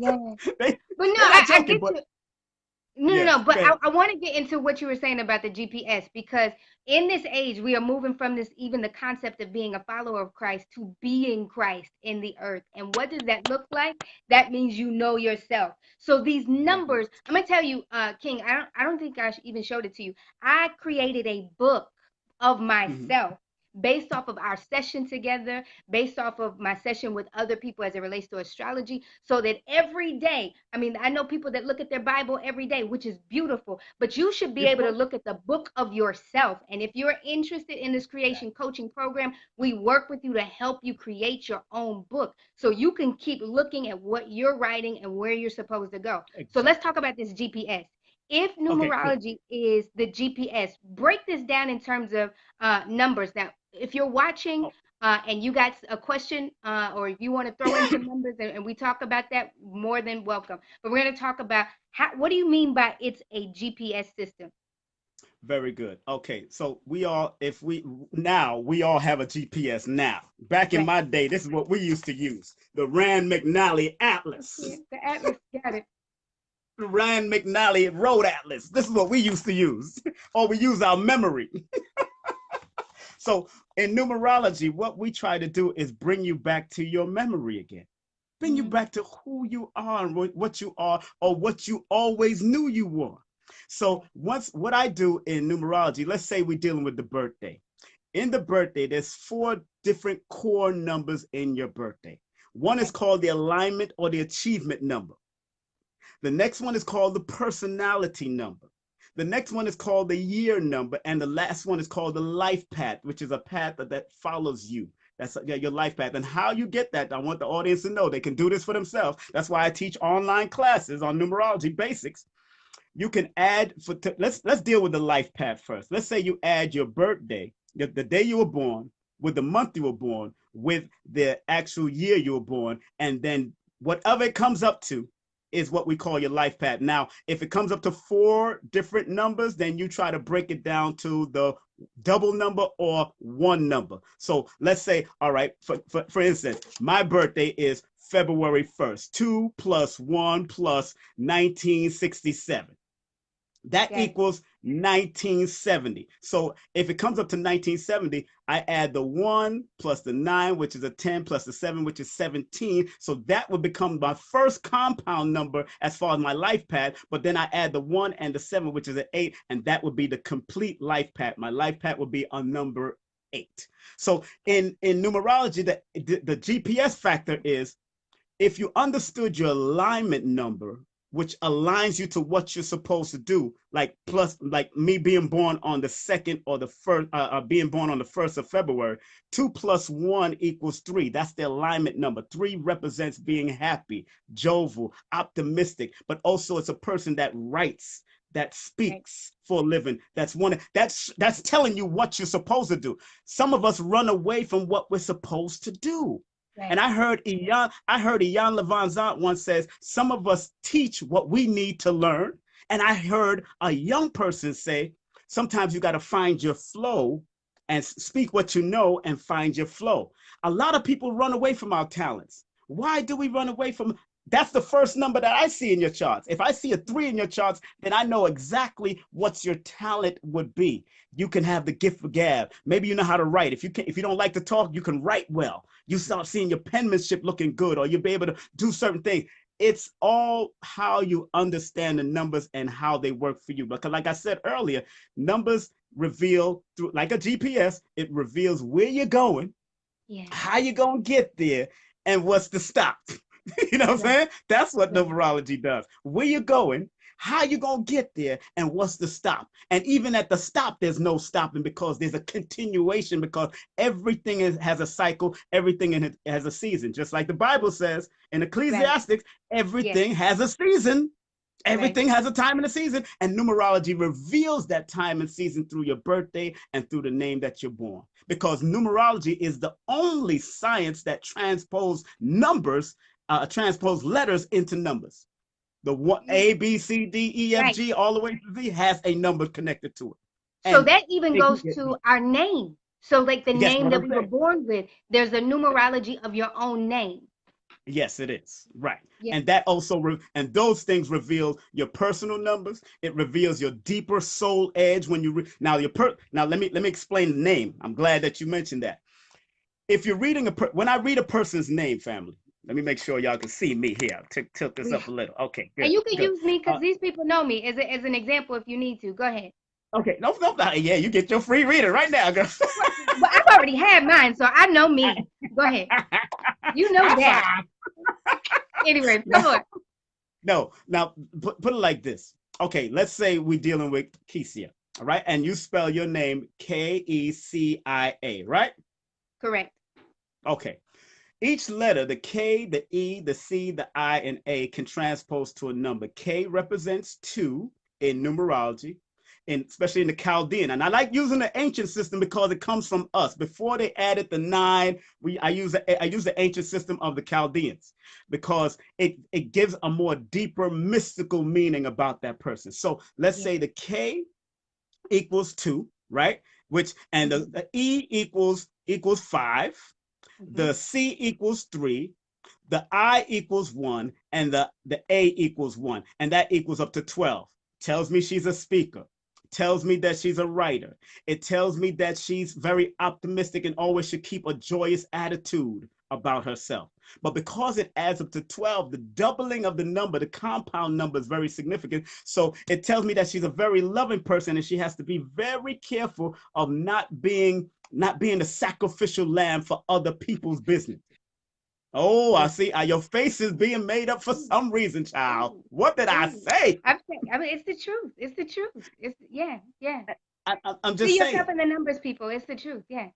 Yeah. But no, I get you. No. But I want to get into what you were saying about the GPS, because in this age, we are moving from this, even the concept of being a follower of Christ, to being Christ in the earth. And what does that look like? That means you know yourself. So these numbers, I'm going to tell you, King, I don't think I even showed it to you. I created a book of myself. Based off of our session together, based off of my session with other people as it relates to astrology, so that every day, I mean, I know people that look at their Bible every day, which is beautiful, but you should be able to look at the book of yourself. And if you're interested in this creation coaching program, we work with you to help you create your own book so you can keep looking at what you're writing and where you're supposed to go. So let's talk about this GPS. If numerology is the GPS, break this down in terms of numbers. Now, if you're watching and you got a question or if you want to throw in some numbers and we talk about that, more than welcome. But we're going to talk about what do you mean by it's a GPS system? Very good. Okay, so we all have a GPS now. Back in my day, this is what we used to use, the Rand McNally Atlas. The Atlas, got it. Rand McNally Road Atlas. This is what we used to use, or we use our memory. So in numerology, what we try to do is bring you back to your memory again. Bring you back to who you are and what you are, or what you always knew you were. So what I do in numerology, let's say we're dealing with the birthday. In the birthday, there's 4 different core numbers in your birthday. One is called the alignment or the achievement number. The next one is called the personality number. The next one is called the year number. And the last one is called the life path, which is a path that follows you. That's your life path. And how you get that, I want the audience to know they can do this for themselves. That's why I teach online classes on numerology basics. You can add, let's deal with the life path first. Let's say you add your birthday, the day you were born, with the month you were born, with the actual year you were born, and then whatever it comes up to is what we call your life path. Now, if it comes up to 4 different numbers, then you try to break it down to the double number or 1 number. So let's say, all right, for instance, my birthday is February 1st, 2 + 1 + 1967. That Yes. equals 1970. So if it comes up to 1970, I add the 1 plus the 9, which is a 10, plus the 7, which is 17. So that would become my first compound number as far as my life path. But then I add the 1 and the 7, which is an 8, and that would be the complete life path. My life path would be a number 8. So in numerology, the GPS factor is if you understood your alignment number, which aligns you to what you're supposed to do, like me being born on the 2nd or the 1st, being born on the 1st of February, 2 plus 1 equals 3. That's the alignment number. 3 represents being happy, jovial, optimistic, but also it's a person that writes, that speaks for a living. That's telling you what you're supposed to do. Some of us run away from what we're supposed to do. Right. And I heard Ian Levanzant once says, some of us teach what we need to learn. And I heard a young person say, sometimes you got to find your flow and speak what you know and find your flow. A lot of people run away from our talents. Why do we run away from? That's the first number that I see in your charts. If I see a 3 in your charts, then I know exactly what your talent would be. You can have the gift of gab. Maybe you know how to write. If you don't like to talk, you can write well. You start seeing your penmanship looking good, or you'll be able to do certain things. It's all how you understand the numbers and how they work for you. Because like I said earlier, numbers reveal through, like a GPS, it reveals where you're going, how you're going to get there, and what's the stop. You know what I'm saying? That's what numerology does. Where you're going, how you going to get there, and what's the stop. And even at the stop, there's no stopping because there's a continuation, because everything has a cycle, everything in it has a season. Just like the Bible says in Ecclesiastics, everything has a season. Everything has a time and a season, and numerology reveals that time and season through your birthday and through the name that you're born. Because numerology is the only science that transpose letters into numbers. The one, A, B, C, D, E, F, G, all the way to Z has a number connected to it. So that even goes to our name. So like the name that we were born with, there's a numerology of your own name. Yes, it is. Right. Yeah. And that also, and those things reveal your personal numbers. It reveals your deeper soul edge when you, now let me explain the name. I'm glad that you mentioned that. If you're reading when I read a person's name, family, let me make sure y'all can see me here. Tilt this up a little. Okay, good. And you can use me because these people know me as an example if you need to. Go ahead. Okay, no, yeah, you get your free reader right now, girl. Well, I've already had mine, so I know me. Go ahead. You know that. Anyway, come on. No, now put it like this. Okay, let's say we're dealing with Kecia, all right? And you spell your name Kecia, right? Correct. Okay. Each letter, the K, the E, the C, the I, and A, can transpose to a number. K represents 2 in numerology, and especially in the Chaldean. And I like using the ancient system because it comes from us. Before they added the 9, I use the ancient system of the Chaldeans because it gives a more deeper mystical meaning about that person. So let's say the K equals 2, right? And the E equals 5. The C equals 3, the I equals 1, and the A equals 1, and that equals up to 12. Tells me she's a speaker. Tells me that she's a writer. It tells me that she's very optimistic and always should keep a joyous attitude about herself. But because it adds up to 12, the doubling of the number, the compound number, is very significant. So it tells me that she's a very loving person, and she has to be very careful of not being the sacrificial lamb for other people's business. Oh, I see. Your face is being made up for some reason, child. What did I say? I mean, it's the truth. It's the truth. Yeah. I'm just saying. See yourself in the numbers, people. It's the truth. Yeah.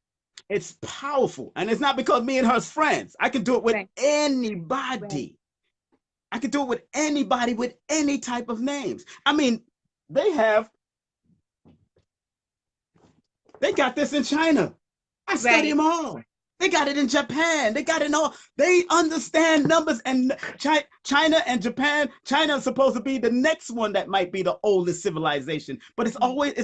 It's powerful. And it's not because me and her's friends. I can do it with anybody. I can do it with anybody with any type of names. I mean, they got this in China. I study them all. They got it in Japan. They got it in all. They understand numbers. And China and Japan. China is supposed to be the next one that might be the oldest civilization. But it's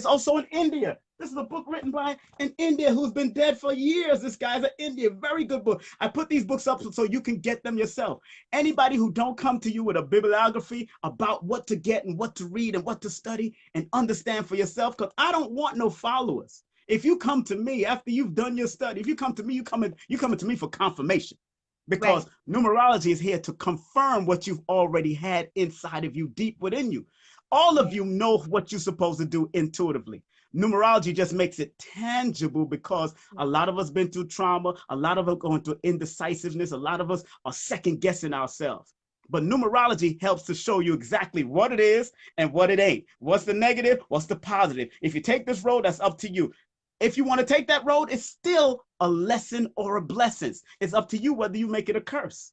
also in India. This is a book written by an Indian who's been dead for years. This guy's an Indian. Very good book. I put these books up so you can get them yourself. Anybody who don't come to you with a bibliography about what to get and what to read and what to study and understand for yourself, because I don't want no followers. If you come to me after you've done your study, if you come to me, you coming to me for confirmation, because numerology is here to confirm what you've already had inside of you, deep within you. All of you know what you're supposed to do intuitively. Numerology just makes it tangible because a lot of us been through trauma, a lot of us going through indecisiveness, a lot of us are second guessing ourselves. But numerology helps to show you exactly what it is and what it ain't. What's the negative? What's the positive? If you take this road, that's up to you. If you want to take that road, it's still a lesson or a blessing. It's up to you whether you make it a curse.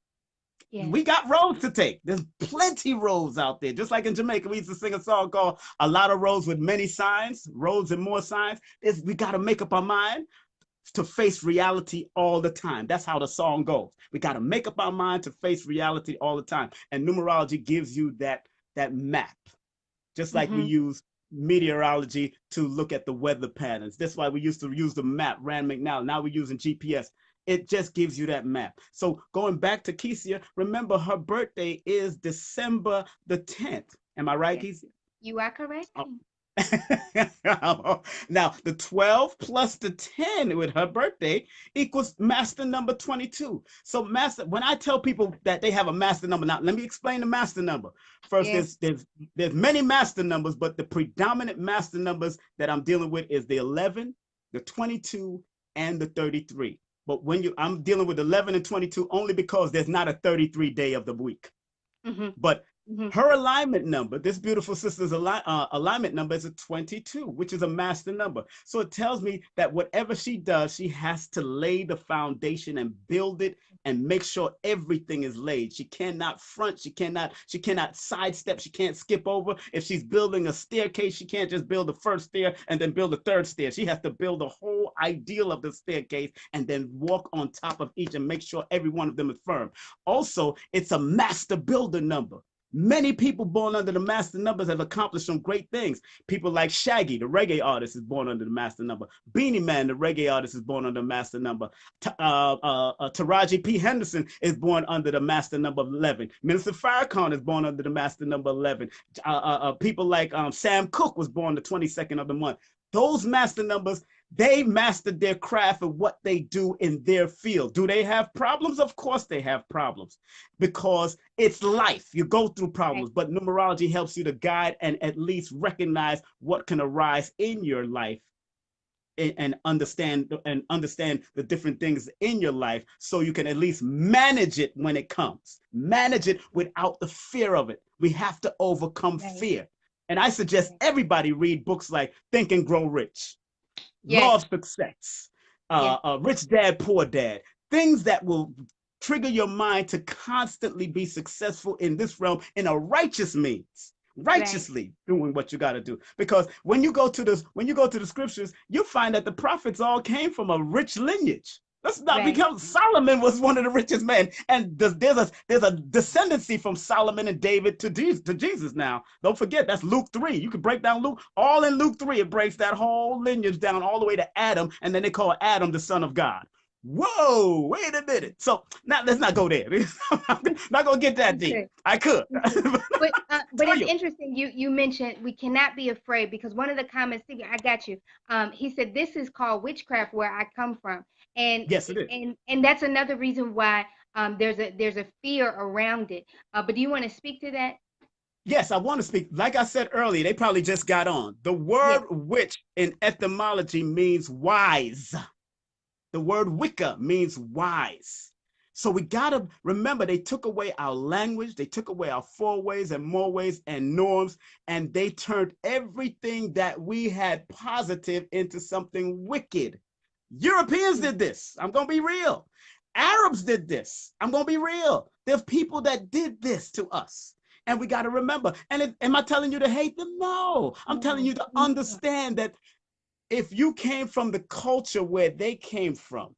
Yeah. We got roads to take. There's plenty roads out there. Just like in Jamaica, we used to sing a song called A Lot of Roads with Many Signs, Roads and More Signs. We got to make up our mind to face reality all the time. That's how the song goes. We got to make up our mind to face reality all the time. And numerology gives you that map. Just like we use meteorology to look at the weather patterns. That's why we used to use the map, Rand McNally. Now we're using GPS. It just gives you that map. So going back to Kecia, remember her birthday is December the 10th. Am I right, Kecia? You are correct. Oh. Now, the 12 plus the 10 with her birthday equals master number 22. So when I tell people that they have a master number, now let me explain the master number. First, there's many master numbers, but the predominant master numbers that I'm dealing with is the 11, the 22, and the 33. But I'm dealing with 11 and 22 only because there's not a 33 day of the week. But her alignment number, this beautiful sister's alignment number is a 22, which is a master number. So it tells me that whatever she does, she has to lay the foundation and build it and make sure everything is laid. She cannot front, she cannot sidestep, she can't skip over. If she's building a staircase, she can't just build the first stair and then build the third stair. She has to build the whole ideal of the staircase and then walk on top of each and make sure every one of them is firm. Also, it's a master builder number. Many people born under the master numbers have accomplished some great things. People like Shaggy, the reggae artist, is born under the master number. Beanie Man, the reggae artist, is born under the master number. Taraji P. Henderson is born under the master number 11. Minister Farrakhan is born under the master number 11. People like Sam Cooke was born the 22nd of the month. Those master numbers, they mastered their craft of what they do in their field. Do they have problems? Of course they have problems, because it's life. You go through problems, but numerology helps you to guide and at least recognize what can arise in your life and understand the different things in your life, so you can at least manage it when it comes. Manage it without the fear of it. We have to overcome fear. And I suggest everybody read books like Think and Grow Rich, Law of Success, Rich Dad, Poor Dad, things that will trigger your mind to constantly be successful in this realm in a righteous means, righteously doing what you got to do. Because when you go to the scriptures, you find that the prophets all came from a rich lineage. Let's not become. Solomon was one of the richest men, and there's a descendancy from Solomon and David to Jesus. Now, don't forget, that's Luke 3. You can break down Luke, all in Luke 3. It breaks that whole lineage down all the way to Adam, and then they call Adam the son of God. Whoa, wait a minute. So now let's not go there. I'm not gonna get that deep. I could. But it's interesting. You mentioned we cannot be afraid, because one of the comments, Stevie, I got you. He said this is called witchcraft where I come from. And yes, it is. And that's another reason why there's a fear around it. But do you want to speak to that? Yes, I want to speak. Like I said earlier, they probably just got on. The word witch in etymology means wise. The word Wicca means wise. So we got to remember, they took away our language, they took away our foreways and moreways and norms, and they turned everything that we had positive into something wicked. Europeans did this. I'm going to be real. Arabs did this. I'm going to be real. There's people that did this to us. And we got to remember. And am I telling you to hate them? No. I'm telling you to understand that if you came from the culture where they came from,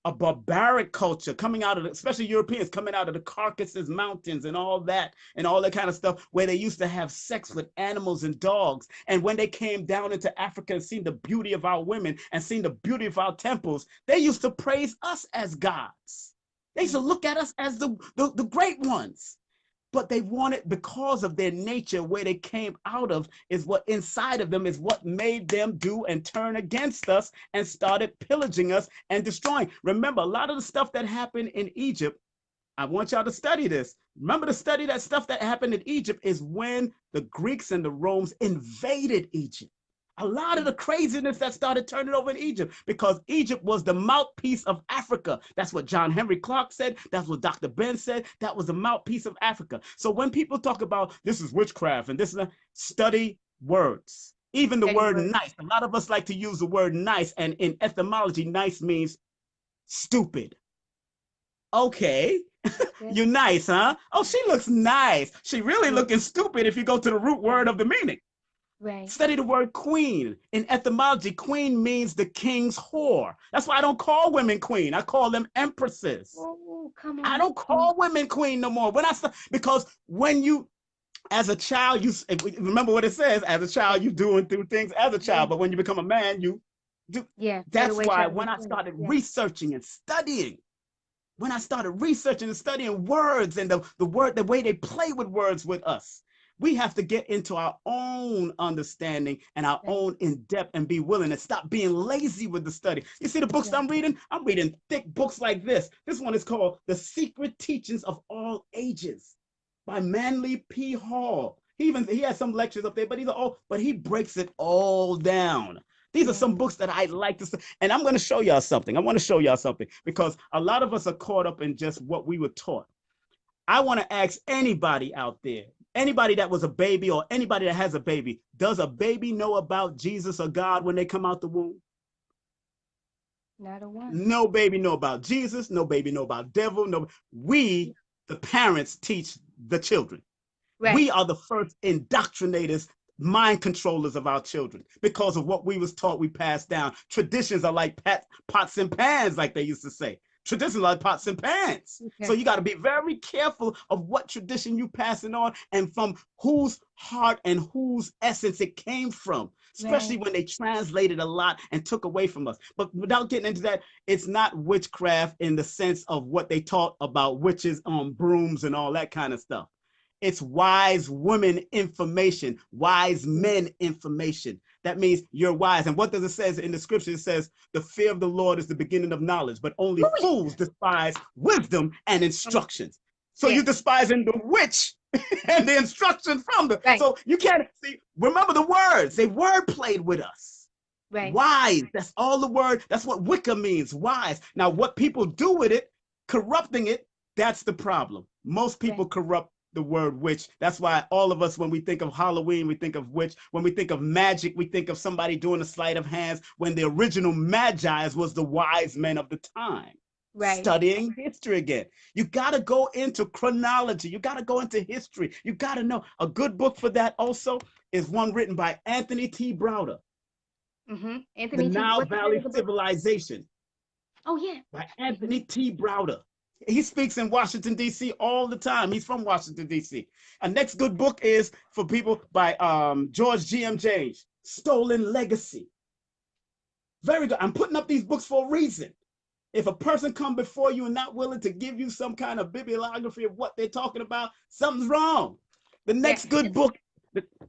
a barbaric culture coming out of, especially Europeans coming out of the Caucasus Mountains and all that kind of stuff, where they used to have sex with animals and dogs. And when they came down into Africa and seen the beauty of our women and seen the beauty of our temples, they used to praise us as gods. They used to look at us as the great ones. But they wanted, because of their nature, where they came out of, is what inside of them is what made them do and turn against us and started pillaging us and destroying. Remember, a lot of the stuff that happened in Egypt, I want y'all to study this. Remember to study that stuff that happened in Egypt is when the Greeks and the Romans invaded Egypt. A lot of the craziness that started turning over in Egypt, because Egypt was the mouthpiece of Africa. That's what John Henry Clark said. That's what Dr. Ben said. That was the mouthpiece of Africa. So when people talk about this is witchcraft and this is study words, even the word nice. A lot of us like to use the word nice, and in etymology, nice means stupid. Okay. You're nice, huh? Oh, she looks nice. She really looking stupid if you go to the root word of the meaning. Right. Study the word queen. In etymology, queen means the king's whore. That's why I don't call women queen. I call them empresses. Oh, come on. I don't call women queen no more. Because when you, as a child, you remember what it says. As a child, you doing through things as a child, but when you become a man, you do. Yeah. That's why when I started researching and studying, when I started researching and studying words and the way they play with words with us, we have to get into our own understanding and our own in-depth and be willing to stop being lazy with the study. You see the books I'm reading? I'm reading thick books like this. This one is called The Secret Teachings of All Ages by Manly P. Hall. He has some lectures up there, but he breaks it all down. These are some books that I like to say. And I'm going to show y'all something. I want to show y'all something because a lot of us are caught up in just what we were taught. I want to ask anybody out there, anybody that was a baby or anybody that has a baby, does a baby know about Jesus or God when they come out the womb? Not a one. No baby know about Jesus. No baby know about devil. No, we, the parents, teach the children. Right. We are the first indoctrinators, mind controllers of our children because of what we was taught, we passed down. Traditions are like pots and pans, like they used to say. Traditions are like pots and pans. Okay. So you got to be very careful of what tradition you passing on and from whose heart and whose essence it came from, especially when they translated a lot and took away from us. But without getting into that, it's not witchcraft in the sense of what they taught about witches on brooms and all that kind of stuff. It's wise women information, wise men information. That means you're wise. And what does it say in the scripture? It says, the fear of the Lord is the beginning of knowledge, but only fools despise wisdom and instructions. So you're despising the witch and the instruction from the. Right. So you can't see, remember the words. They word played with us. Right. Wise. That's all the word. That's what Wicca means, wise. Now, what people do with it, corrupting it, that's the problem. Most people corrupt the word witch. That's why all of us, when we think of Halloween, we think of witch. When we think of magic, we think of somebody doing a sleight of hands, when the original magi was the wise men of the time. Right. Studying history again. You got to go into chronology. You got to go into history. You got to know. A good book for that also is one written by Anthony T. Browder. The Nile Valley Civilization. Oh, yeah. By Anthony T. Browder. He speaks in Washington, D.C. all the time. He's from Washington, D.C. A next good book is for people by George G.M. James, Stolen Legacy. Very good. I'm putting up these books for a reason. If a person come before you and not willing to give you some kind of bibliography of what they're talking about, something's wrong. The next good book.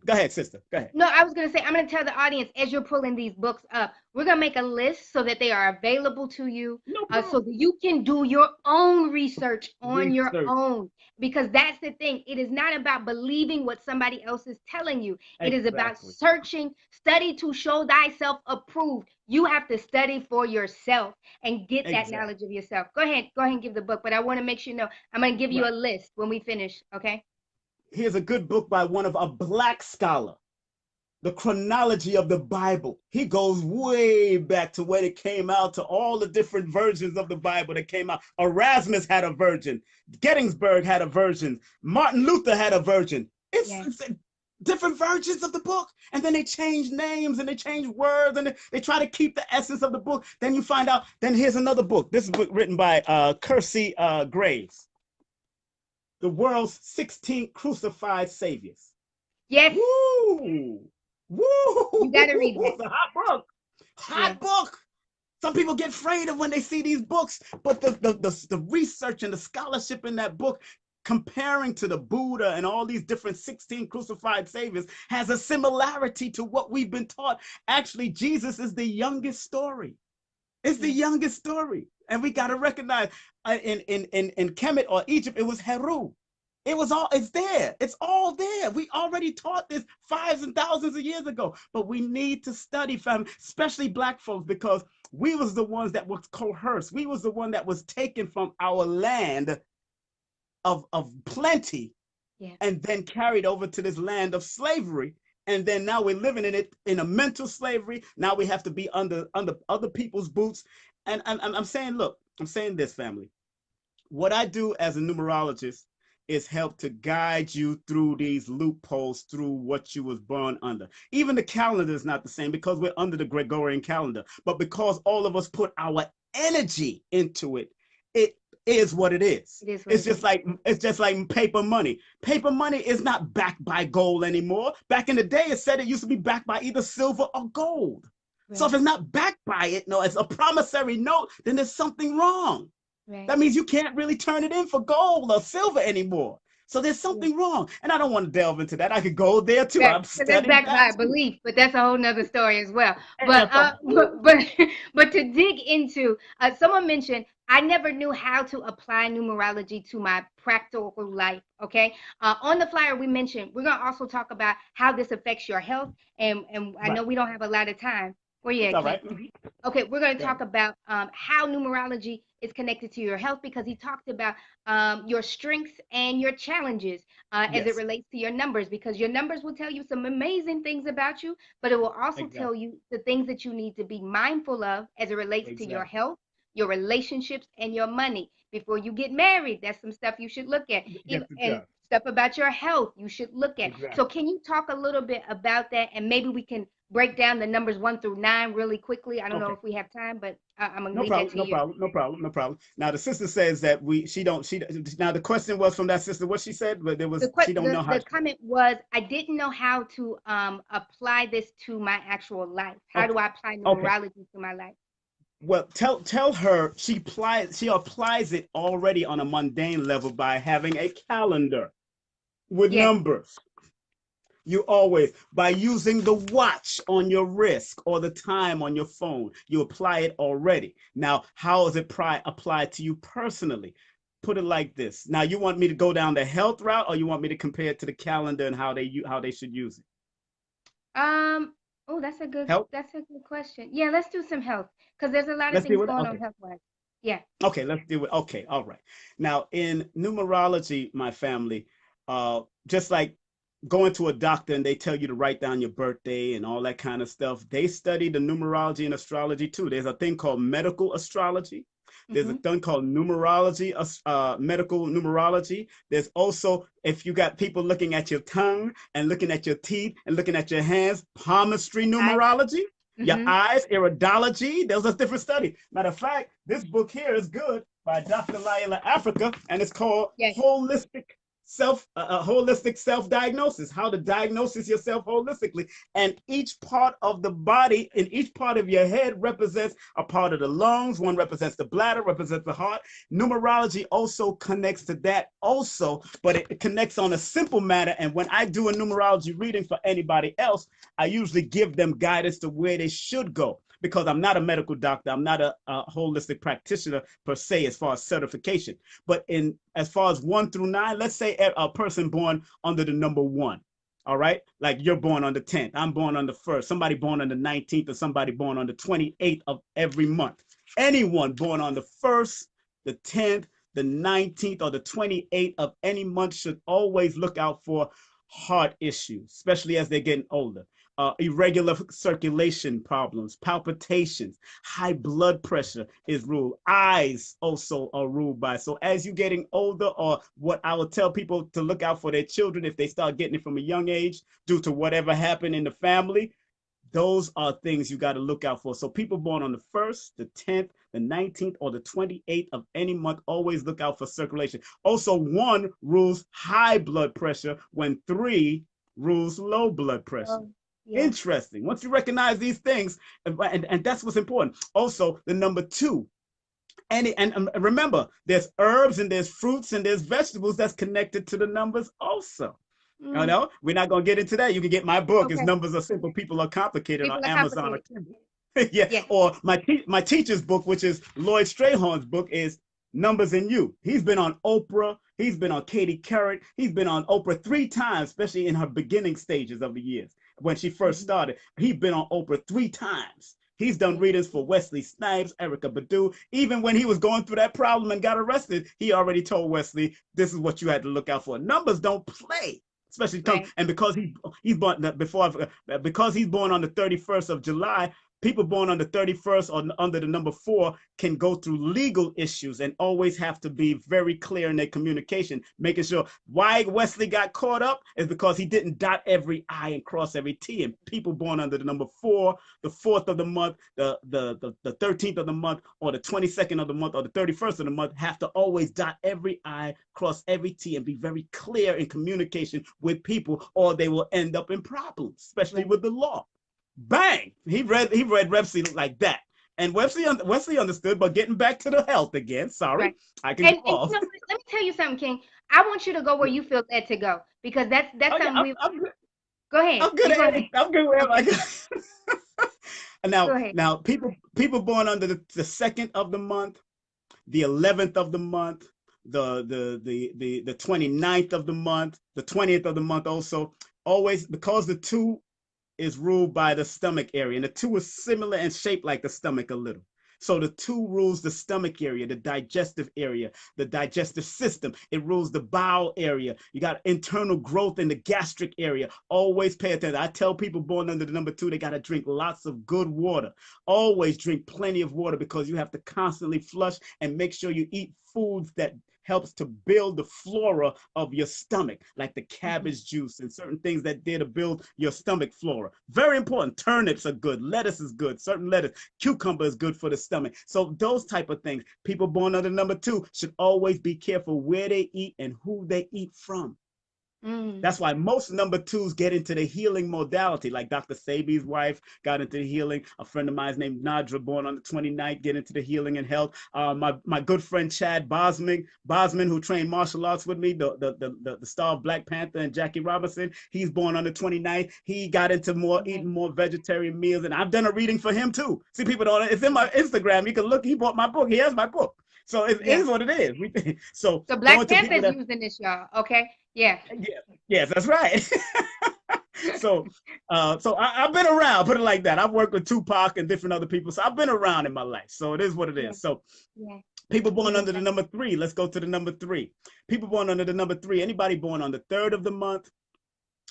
Go ahead, sister. Go ahead. No, I was going to say, I'm going to tell the audience, as you're pulling these books up, we're going to make a list so that they are available to you, so that you can do your own research on your own. Because that's the thing. It is not about believing what somebody else is telling you. It is about searching, study to show thyself approved. You have to study for yourself and get that knowledge of yourself. Go ahead and give the book. But I want to make sure you know, I'm going to give you a list when we finish, okay? Here's a good book by a Black scholar, The Chronology of the Bible. He goes way back to when it came out, to all the different versions of the Bible that came out. Erasmus had a version. Gettysburg had a version. Martin Luther had a version. different versions of the book, and then they change names and they change words and they try to keep the essence of the book. Then you find out, then here's another book. This is a book written by Kecia Graves, The World's 16 Crucified Saviors. Yes. Woo! Woo! You got to read that. It's a hot book. Hot book. Some people get afraid of when they see these books, but the research and the scholarship in that book, comparing to the Buddha and all these different 16 crucified saviors, has a similarity to what we've been taught. Actually, Jesus is the youngest story. It's the youngest story. And we got to recognize in Kemet or Egypt, it was Heru. It was all, it's there. It's all there. We already taught this thousands and thousands of years ago, but we need to study, fam, especially Black folks, because we was the ones that was coerced. We was the one that was taken from our land of plenty and then carried over to this land of slavery. And then now we're living in it in a mental slavery. Now we have to be under other people's boots. And I'm saying, look, I'm saying this, family. What I do as a numerologist is help to guide you through these loopholes, through what you was born under. Even the calendar is not the same because we're under the Gregorian calendar, but because all of us put our energy into it, it is what it is. It's just like paper money. Paper money is not backed by gold anymore. Back in the day, it said it used to be backed by either silver or gold. Right. So if it's not backed by it, no, it's a promissory note, then there's something wrong. Right. That means you can't really turn it in for gold or silver anymore. So there's something wrong. And I don't want to delve into that. I could go there too. I'm studying backed by belief, but that's a whole nother story as well. But but to dig into, someone mentioned, I never knew how to apply numerology to my practical life. Okay. On the flyer, we mentioned, we're going to also talk about how this affects your health. And I know we don't have a lot of time. Where you at, right. Okay, we're going to talk about how numerology is connected to your health, because he talked about your strengths and your challenges as it relates to your numbers, because your numbers will tell you some amazing things about you, but it will also tell you the things that you need to be mindful of as it relates to your health, your relationships, and your money. Before you get married, that's some stuff you should look at. And stuff about your health you should look at. So can you talk a little bit about that, and maybe we can break down the numbers 1 through 9 really quickly? I don't know if we have time, but I'm gonna leave that to you. No problem. Now the sister says that now the question was from that sister, what she said, but there was she don't know how. The comment was, I didn't know how to apply this to my actual life. How do I apply numerology to my life? Well, tell her she applies it already on a mundane level by having a calendar with numbers. You always, by using the watch on your wrist or the time on your phone, you apply it already. Now, how is it applied to you personally? Put it like this. Now, you want me to go down the health route, or you want me to compare it to the calendar and how they should use it? Oh, that's a good question. Yeah, let's do some health, because there's a lot of things going on health-wise. Yeah. Okay, let's do it. Okay, all right. Now, in numerology, my family, just like going to a doctor and they tell you to write down your birthday and all that kind of stuff, they study the numerology and astrology too. There's a thing called medical astrology. There's a thing called numerology, medical numerology. There's also, if you got people looking at your tongue and looking at your teeth and looking at your hands, palmistry numerology. Your eyes, iridology. Those are different studies. Matter of fact, this book here is good by Dr. Laila Africa, and it's called Holistic Self-Diagnosis, how to diagnose yourself holistically. And each part of the body and each part of your head represents a part of the lungs. One represents the bladder, represents the heart. Numerology also connects to that also, but it connects on a simple matter. And when I do a numerology reading for anybody else, I usually give them guidance to where they should go, because I'm not a medical doctor. I'm not a holistic practitioner per se as far as certification. But as far as 1 through 9, let's say a person born under the number 1, all right? Like you're born on the 10th, I'm born on the 1st, somebody born on the 19th, or somebody born on the 28th of every month. Anyone born on the 1st, the 10th, the 19th, or the 28th of any month should always look out for heart issues, especially as they're getting older, irregular circulation problems, palpitations, high blood pressure is ruled. Eyes also are ruled by. So as you're getting older, or what I will tell people to look out for their children if they start getting it from a young age due to whatever happened in the family, those are things you got to look out for. So people born on the 1st, the 10th, the 19th, or the 28th of any month, always look out for circulation. Also, 1 rules high blood pressure when 3 rules low blood pressure. Oh, yeah. Interesting. Once you recognize these things, and that's what's important. Also, the number 2. And remember, there's herbs and there's fruits and there's vegetables that's connected to the numbers also. You know, we're not going to get into that. You can get my book. It's Okay. Numbers Are Simple, People Are Complicated People on are Amazon or complicated. Kindle. Yeah. Yeah. Or my teacher's book, which is Lloyd Strayhorn's book, is Numbers in You. He's been on Oprah. He's been on Katie Couric. He's been on Oprah 3 times, especially in her beginning stages of the years when she first started. He's been on Oprah 3 times. He's done readings for Wesley Snipes, Erykah Badu. Even when he was going through that problem and got arrested, he already told Wesley, this is what you had to look out for. Numbers don't play. Especially Right. and because he's born because he's born on the 31st of July, people born on the 31st or under the number 4 can go through legal issues and always have to be very clear in their communication, making sure. Why Wesley got caught up is because he didn't dot every I and cross every T. And people born under the number 4, the 4th of the month, the 13th of the month, or the 22nd of the month, or the 31st of the month have to always dot every I, cross every T, and be very clear in communication with people, or they will end up in problems, especially with the law. Bang! He read Wesley like that. And Wesley understood, but getting back to the health again, sorry, Right. I can And go off. you know what? Let me tell you something, King. I want you to go where you feel led to go, because that's Oh, yeah, something we I'm good. go ahead. I'm good You go at ahead. it. I'm good wherever I Okay. go. And Go ahead. now people born under the 2nd of the month, the 11th of the month, the 29th of the month, the 20th of the month also, always, because the 2 is ruled by the stomach area, and the 2 is similar and shaped like the stomach a little. So the 2 rules the stomach area, the digestive area, the digestive system. It rules the bowel area. You got internal growth in the gastric area. Always pay attention. I tell people born under the number 2, they got to drink lots of good water. Always drink plenty of water, because you have to constantly flush, and make sure you eat foods that helps to build the flora of your stomach, like the cabbage juice and certain things that did to build your stomach flora. Very important. Turnips are good. Lettuce is good. Certain lettuce. Cucumber is good for the stomach. So those type of things. People born under number 2 should always be careful where they eat and who they eat from. That's why most number 2s get into the healing modality, like Dr. Sabi's wife got into the healing. A friend of mine named Nadra, born on the 29th, get into the healing and health. My good friend Chad Bosman, who trained martial arts with me, the star of Black Panther and Jackie Robinson, he's born on the 29th. He got into eating more vegetarian meals, and I've done a reading for him too. See, people don't, it's in my Instagram. You can look, he bought my book. He has my book. So it is what it is. So Black Panther is using this, y'all. Okay. Yeah. Yes, that's right. So I've been around, put it like that. I've worked with Tupac and different other people, so I've been around in my life. So it is what it is. So people born under the number 3. Let's go to the number 3. People born under the number 3. Anybody born on the 3rd of the month,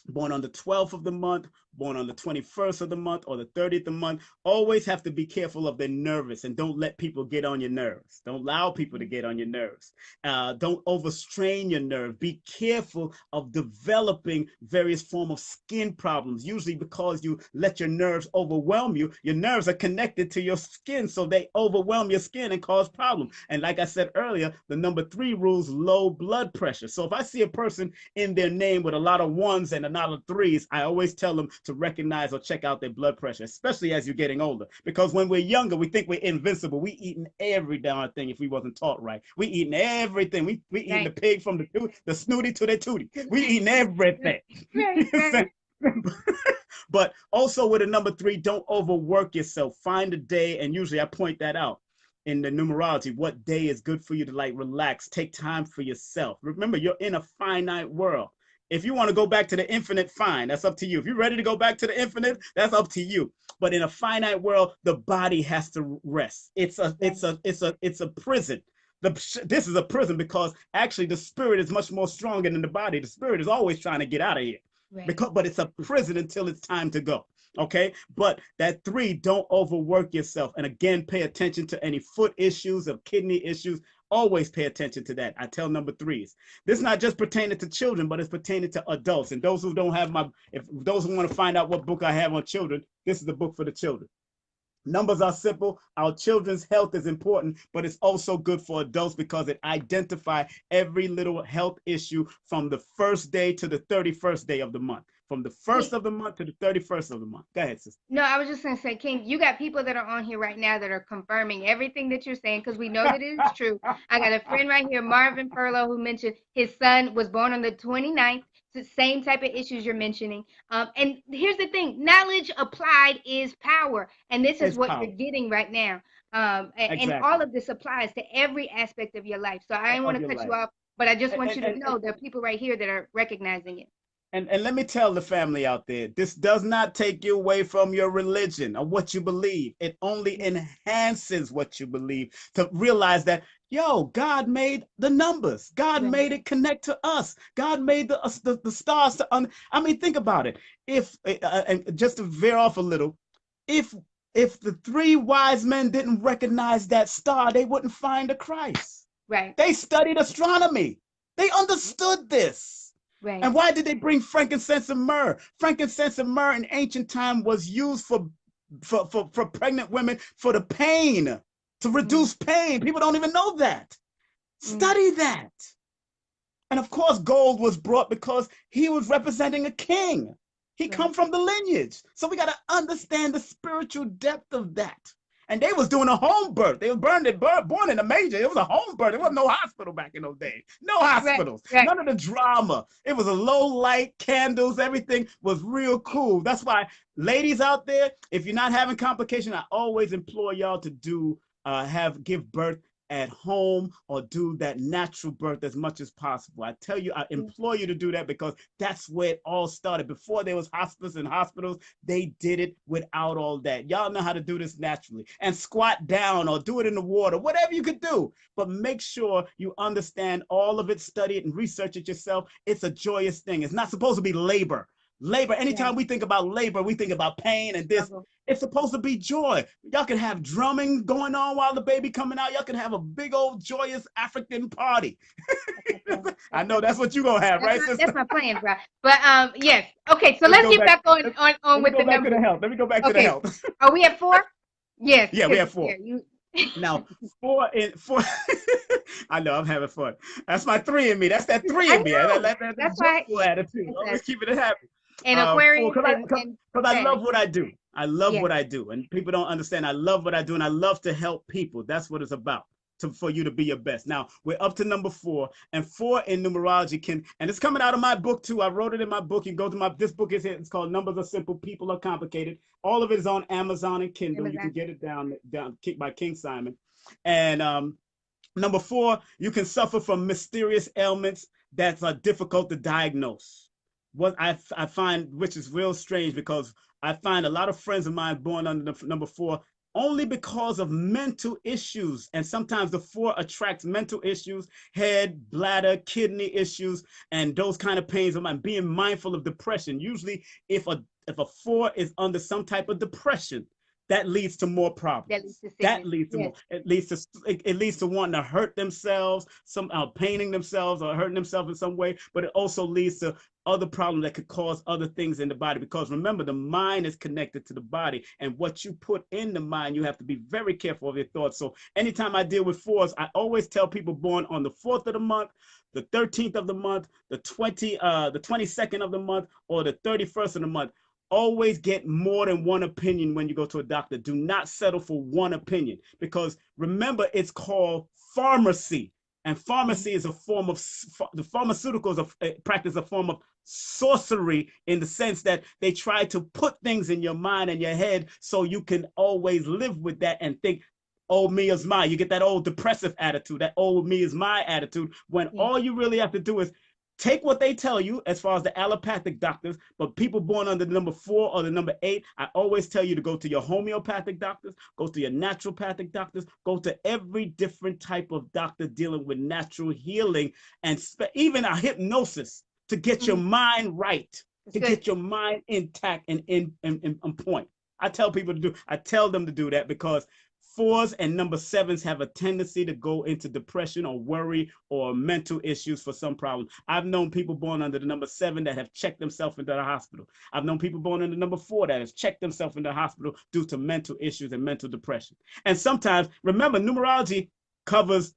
born on the 12th of the month, born on the 21st of the month, or the 30th of the month, always have to be careful of their nervous, and don't let people get on your nerves. Don't allow people to get on your nerves. Don't overstrain your nerve. Be careful of developing various forms of skin problems, usually because you let your nerves overwhelm you. Your nerves are connected to your skin, so they overwhelm your skin and cause problems. And like I said earlier, the number 3 rules low blood pressure. So if I see a person in their name with a lot of 1s and a lot of 3s, I always tell them to recognize or check out their blood pressure, especially as you're getting older. Because when we're younger, we think we're invincible. We eating every darn thing if we wasn't taught right. We eating everything. We eating the pig from the snooty to the tootie. We eating everything. Right. But also with a number 3, don't overwork yourself. Find a day, and usually I point that out in the numerology, what day is good for you to like relax, take time for yourself. Remember, you're in a finite world. If you want to go back to the infinite, fine. That's up to you. If you're ready to go back to the infinite, that's up to you. But in a finite world, the body has to rest. It's a prison. This is a prison because actually the spirit is much more stronger than the body. The spirit is always trying to get out of here. Right. But it's a prison until it's time to go. Okay. But that 3, don't overwork yourself. And again, pay attention to any foot issues or kidney issues. Always pay attention to that. I tell number 3s. This is not just pertaining to children, but it's pertaining to adults. And those who don't have those who want to find out what book I have on children, this is the book for the children. Numbers are simple. Our children's health is important, but it's also good for adults because it identifies every little health issue from the first day to the 31st day of the month. From the 1st of the month to the 31st of the month. Go ahead, sister. No, I was just going to say, King, you got people that are on here right now that are confirming everything that you're saying because we know that it is true. I got a friend right here, Marvin Furlow, who mentioned his son was born on the 29th. It's the same type of issues you're mentioning. And here's the thing. Knowledge applied is power. And this is what you're getting right now. And all of this applies to every aspect of your life. So I didn't want to cut you off, but I just want you to know there are people right here that are recognizing it. And let me tell the family out there, this does not take you away from your religion or what you believe. It only enhances what you believe to realize that, yo, God made the numbers. God made it connect to us. God made the stars to, I mean, think about it. If, and just to veer off a little, if the 3 wise men didn't recognize that star, they wouldn't find the Christ. Right. They studied astronomy. They understood this. Right. And why did they bring frankincense and myrrh? Frankincense and myrrh in ancient time was used for pregnant women for the pain, to reduce pain. People don't even know that. Study that. And of course, gold was brought because he was representing a king. He come from the lineage. So we got to understand the spiritual depth of that. And they was doing a home birth. They were born in a manger. It was a home birth. There wasn't no hospital back in those days. No hospitals. Right. None of the drama. It was a low light, candles. Everything was real cool. That's why, ladies out there, if you're not having complications, I always implore y'all to give birth at home or do that natural birth as much as possible. I tell you, I implore you to do that because that's where it all started. Before there was hospice and hospitals, they did it without all that. Y'all know how to do this naturally and squat down or do it in the water, whatever you could do. But make sure you understand all of it, study it and research it yourself. It's a joyous thing. It's not supposed to be labor. Labor, anytime we think about labor, we think about pain and this. It's supposed to be joy. Y'all can have drumming going on while the baby coming out. Y'all can have a big old joyous African party. I know that's what you're going to have, right, sister? That's my plan, bro. But yes. Okay, so let's get back on with the numbers. Let me go back to the health. Are we at 4? Yes. Yeah, we have 4. Now, 4 I know, I'm having fun. That's my 3 in me. That's that 3 in me. That's why attitude. Always keeping it happy. And Aquarius. Because I love what I do. I love what I do. And people don't understand. I love what I do. And I love to help people. That's what it's about. For you to be your best. Now, we're up to number 4. And 4 in numerology and it's coming out of my book too. I wrote it in my book. You go to this book is here. It's called Numbers Are Simple, People Are Complicated. All of it is on Amazon and Kindle. You can get it down by King Simon. And number 4, you can suffer from mysterious ailments that are difficult to diagnose. What I find, which is real strange, because I find a lot of friends of mine born under the number 4 only because of mental issues. And sometimes the 4 attracts mental issues, head, bladder, kidney issues, and those kind of pains of mine. Being mindful of depression. Usually if a 4 is under some type of depression, that leads to more problems. That leads to more. It leads to wanting to hurt themselves, painting themselves or hurting themselves in some way. But it also leads to other problems that could cause other things in the body. Because remember, the mind is connected to the body, and what you put in the mind, you have to be very careful of your thoughts. So anytime I deal with 4s, I always tell people born on the 4th of the month, the 13th of the month, the 22nd of the month, or the 31st of the month. Always get more than one opinion when you go to a doctor. Do not settle for one opinion, because remember, it's called pharmacy. And pharmacy is a form of, the pharmaceuticals practice a form of sorcery, in the sense that they try to put things in your mind and your head so you can always live with that and think, oh, me is mine. You get that old depressive attitude, that old me is my attitude, when all you really have to do is Take what they tell you as far as the allopathic doctors, but people born under the number 4 or the number 8, I always tell you to go to your homeopathic doctors, go to your naturopathic doctors, go to every different type of doctor dealing with natural healing and even a hypnosis to get your mind right, to get your mind intact and in point. I tell people to do, I tell them to do that because 4s and number 7s have a tendency to go into depression or worry or mental issues for some problem. I've known people born under the number 7 that have checked themselves into the hospital. I've known people born under the number 4 that have checked themselves into the hospital due to mental issues and mental depression. And sometimes, remember, numerology covers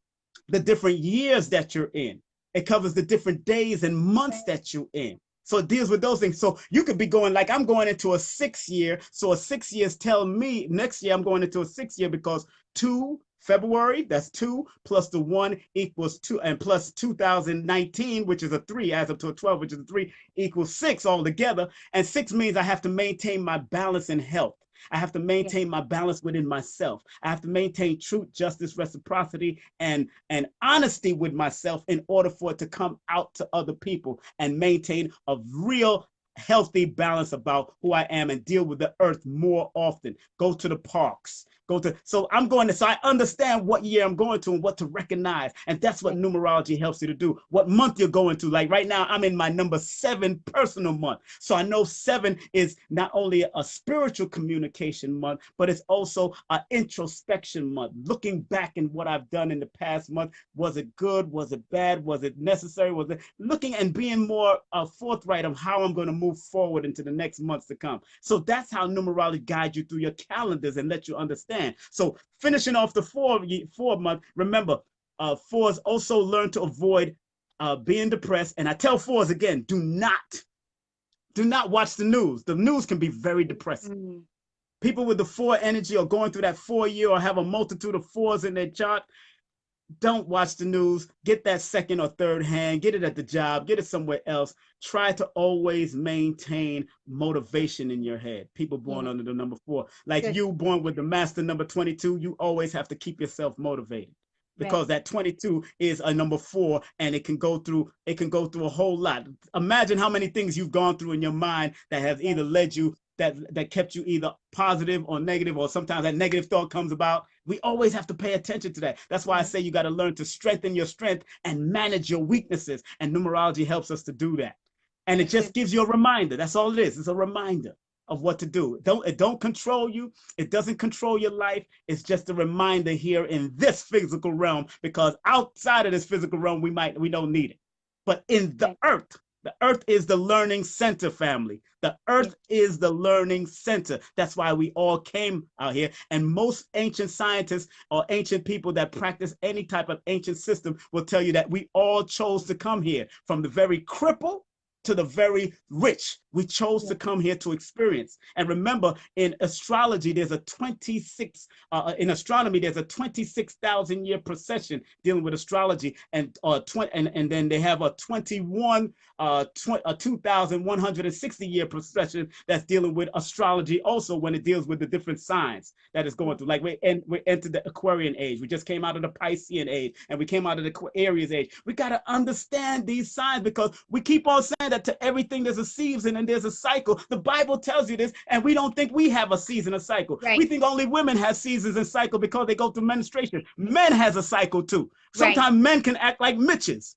the different years that you're in. It covers the different days and months that you're in. So it deals with those things. So you could be going like, I'm going into a 6 year. So a 6 years tell me next year I'm going into a 6 year because 2 February, that's 2 plus the 1 equals 2 and plus 2019, which is a 3 adds up to a 12, which is a 3 equals 6 altogether. And 6 means I have to maintain my balance and health. I have to maintain my balance within myself. I have to maintain truth, justice, reciprocity, and honesty with myself in order for it to come out to other people and maintain a real healthy balance about who I am and deal with the earth more often. Go to the parks. So I'm going to, so I understand what year I'm going to and what to recognize. And that's what numerology helps you to do. What month you're going to. Like right now, I'm in my number 7 personal month. So I know 7 is not only a spiritual communication month, but it's also an introspection month. Looking back in what I've done in the past month. Was it good? Was it bad? Was it necessary? Was it looking and being more forthright of how I'm going to move forward into the next months to come. So that's how numerology guides you through your calendars and let you understand. So finishing off the 4 month, remember, 4s also learn to avoid being depressed. And I tell 4s again, do not watch the news. The news can be very depressing. People with the 4 energy are going through that 4 year or have a multitude of 4s in their chart. Don't watch the news. Get that second or third hand. Get it at the job. Get it somewhere else. Try to always maintain motivation in your head. People born under the number 4, like you born with the master number 22, you always have to keep yourself motivated because that 22 is a number 4 and it can go through a whole lot. Imagine how many things you've gone through in your mind that has either led you that kept you either positive or negative, or sometimes that negative thought comes about. We always have to pay attention to that. That's why I say you got to learn to strengthen your strength and manage your weaknesses. And numerology helps us to do that. And it just gives you a reminder. That's all it is. It's a reminder of what to do. It don't control you. It doesn't control your life. It's just a reminder here in this physical realm, because outside of this physical realm, we don't need it. But in the earth is the learning center, family. The earth is the learning center. That's why we all came out here. And most ancient scientists or ancient people that practice any type of ancient system will tell you that we all chose to come here, from the very crippled to the very rich. We chose to come here to experience. And remember, in astrology, there's a 26, in astronomy, there's a 26,000 year procession dealing with astrology, and then they have a 2,160 year procession that's dealing with astrology also, when it deals with the different signs that is going through. Like we entered the Aquarian age. We just came out of the Piscean age, and we came out of the Aries age. We got to understand these signs, because we keep on saying that to everything there's a season and there's a cycle. The Bible tells you this, and we don't think we have a season, a cycle. We think only women have seasons and cycle because they go through menstruation. Men has a cycle too. Sometimes men can act like Mitches.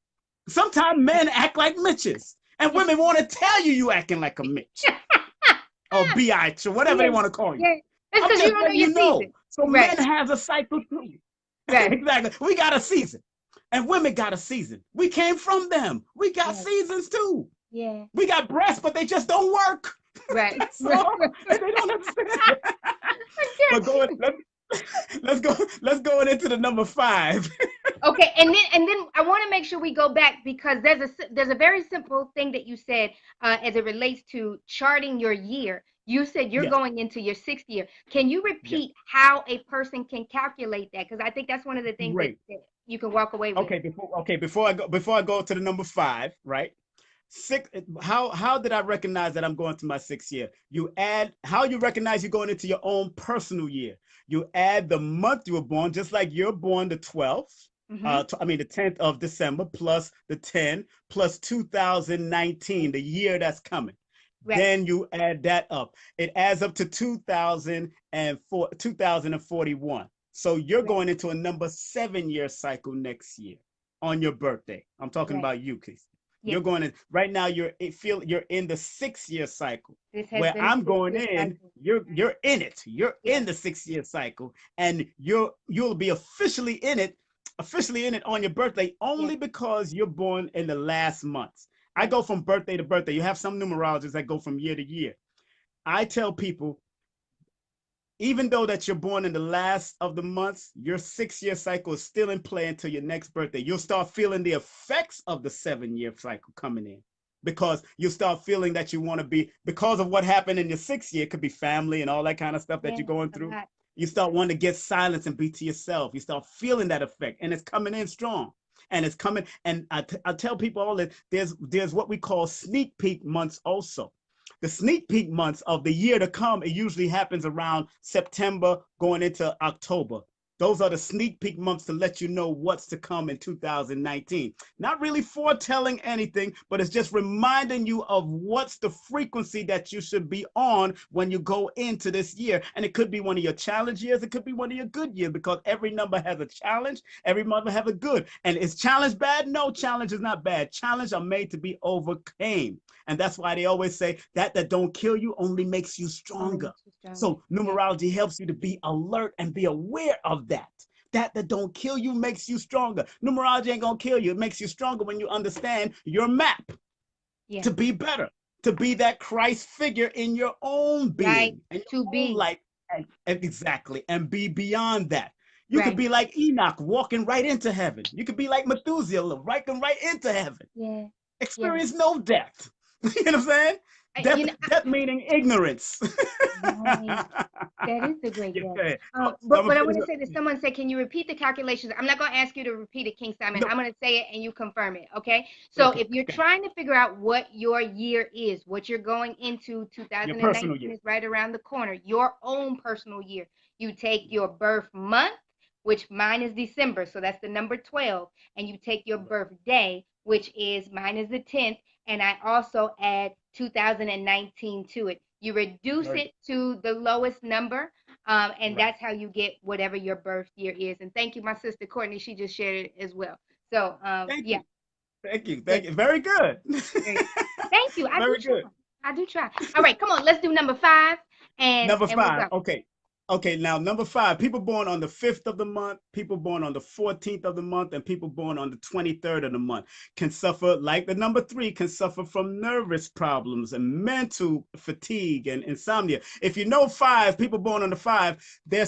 Sometimes men act like Mitches, and women want to tell you acting like a Mitch or biatch or whatever they want to call you. It's because you don't know your season. So men has a cycle too. Exactly. We got a season, and women got a season. We came from them. We got seasons too. Yeah. We got breasts, but they just don't work. Right. So, they don't understand. But let's go into the number 5. Okay, and then I want to make sure we go back, because there's a very simple thing that you said as it relates to charting your year. You said you're going into your 6th year. Can you repeat how a person can calculate that? Because I think that's one of the things that you can walk away with. Before I go to the number 5, right? 6. How did I recognize that I'm going to my 6th year? You add how you recognize you're going into your own personal year. You add the month you were born, just like you're born the 12th. I mean, the 10th of December plus the 10 plus 2019, the year that's coming. Right. Then you add that up. It adds up to 2041. So you're Right. going into a number 7 year cycle next year on your birthday. I'm talking Right. about you, Kecia. You're Yes. going to right now. You're in the 6 year cycle. This has Where been a I'm going 6-year in, cycle. you're in it. You're Yes. in the 6 year cycle, and you'll be officially in it on your birthday Yes. only because you're born in the last months. I Right. go from birthday to birthday. You have some numerologists that go from year to year. I tell people, even though that you're born in the last of the months, your 6 year cycle is still in play until your next birthday. You'll start feeling the effects of the 7 year cycle coming in because you'll start feeling that you want to be, because of what happened in your 6 year, it could be family and all that kind of stuff that Yeah. you're going A through. lot. You start wanting to get silence and be to yourself. You start feeling that effect, and it's coming in strong. And it's coming. And I tell people all that there's what we call sneak peek months also. The sneak peek months of the year to come, it usually happens around September going into October. Those are the sneak peek months to let you know what's to come in 2019. Not really foretelling anything, but it's just reminding you of what's the frequency that you should be on when you go into this year. And it could be one of your challenge years, it could be one of your good years, because every number has a challenge, every number has a good. And is challenge bad? No, challenge is not bad. Challenge are made to be overcame. And that's why they always say that don't kill you only makes you Only stronger. makes you stronger. So Yeah. numerology helps you to be alert and be aware of that. That don't kill you makes you stronger. Numerology ain't gonna kill you. It makes you stronger when you understand your map Yeah. to be better, to be that Christ figure in your own Right. being and To your own be. life. And exactly. And be beyond that. You could Right. be like Enoch walking right into heaven. You could be like Methuselah walking right into heaven. Yeah. Yeah. Experience no death. You know what I'm saying? You know, Death meaning ignorance. right. That is a great Yeah, guess. go ahead. But I'm gonna what I finish want to up. say is someone said, can you repeat the calculations? I'm not going to ask you to repeat it, King Simon. No, I'm going to say it and you confirm it. Okay. So okay, if you're okay. trying to figure out what your year is, what you're going into, Your personal 2019 year. is right around the corner, your own personal year. You take your birth month, which mine is December. So that's the number 12. And you take your birthday, which is mine is the 10th. And I also add 2019 to it. You reduce Very it to the lowest number, and right. that's how you get whatever your birth year is. And thank you, my sister Courtney. She just shared it as well. So, Thank yeah, you. Thank you. good. Thank you. Very good. Great. Thank you. I do Very try. good. I do try. All right, come on. Let's do number 5, Number and we'll five. go. Okay. Okay. Now, number five, people born on the 5th of the month, people born on the 14th of the month, and people born on the 23rd of the month can suffer, like the number three, can suffer from nervous problems and mental fatigue and insomnia. If you know five, people born on the five, their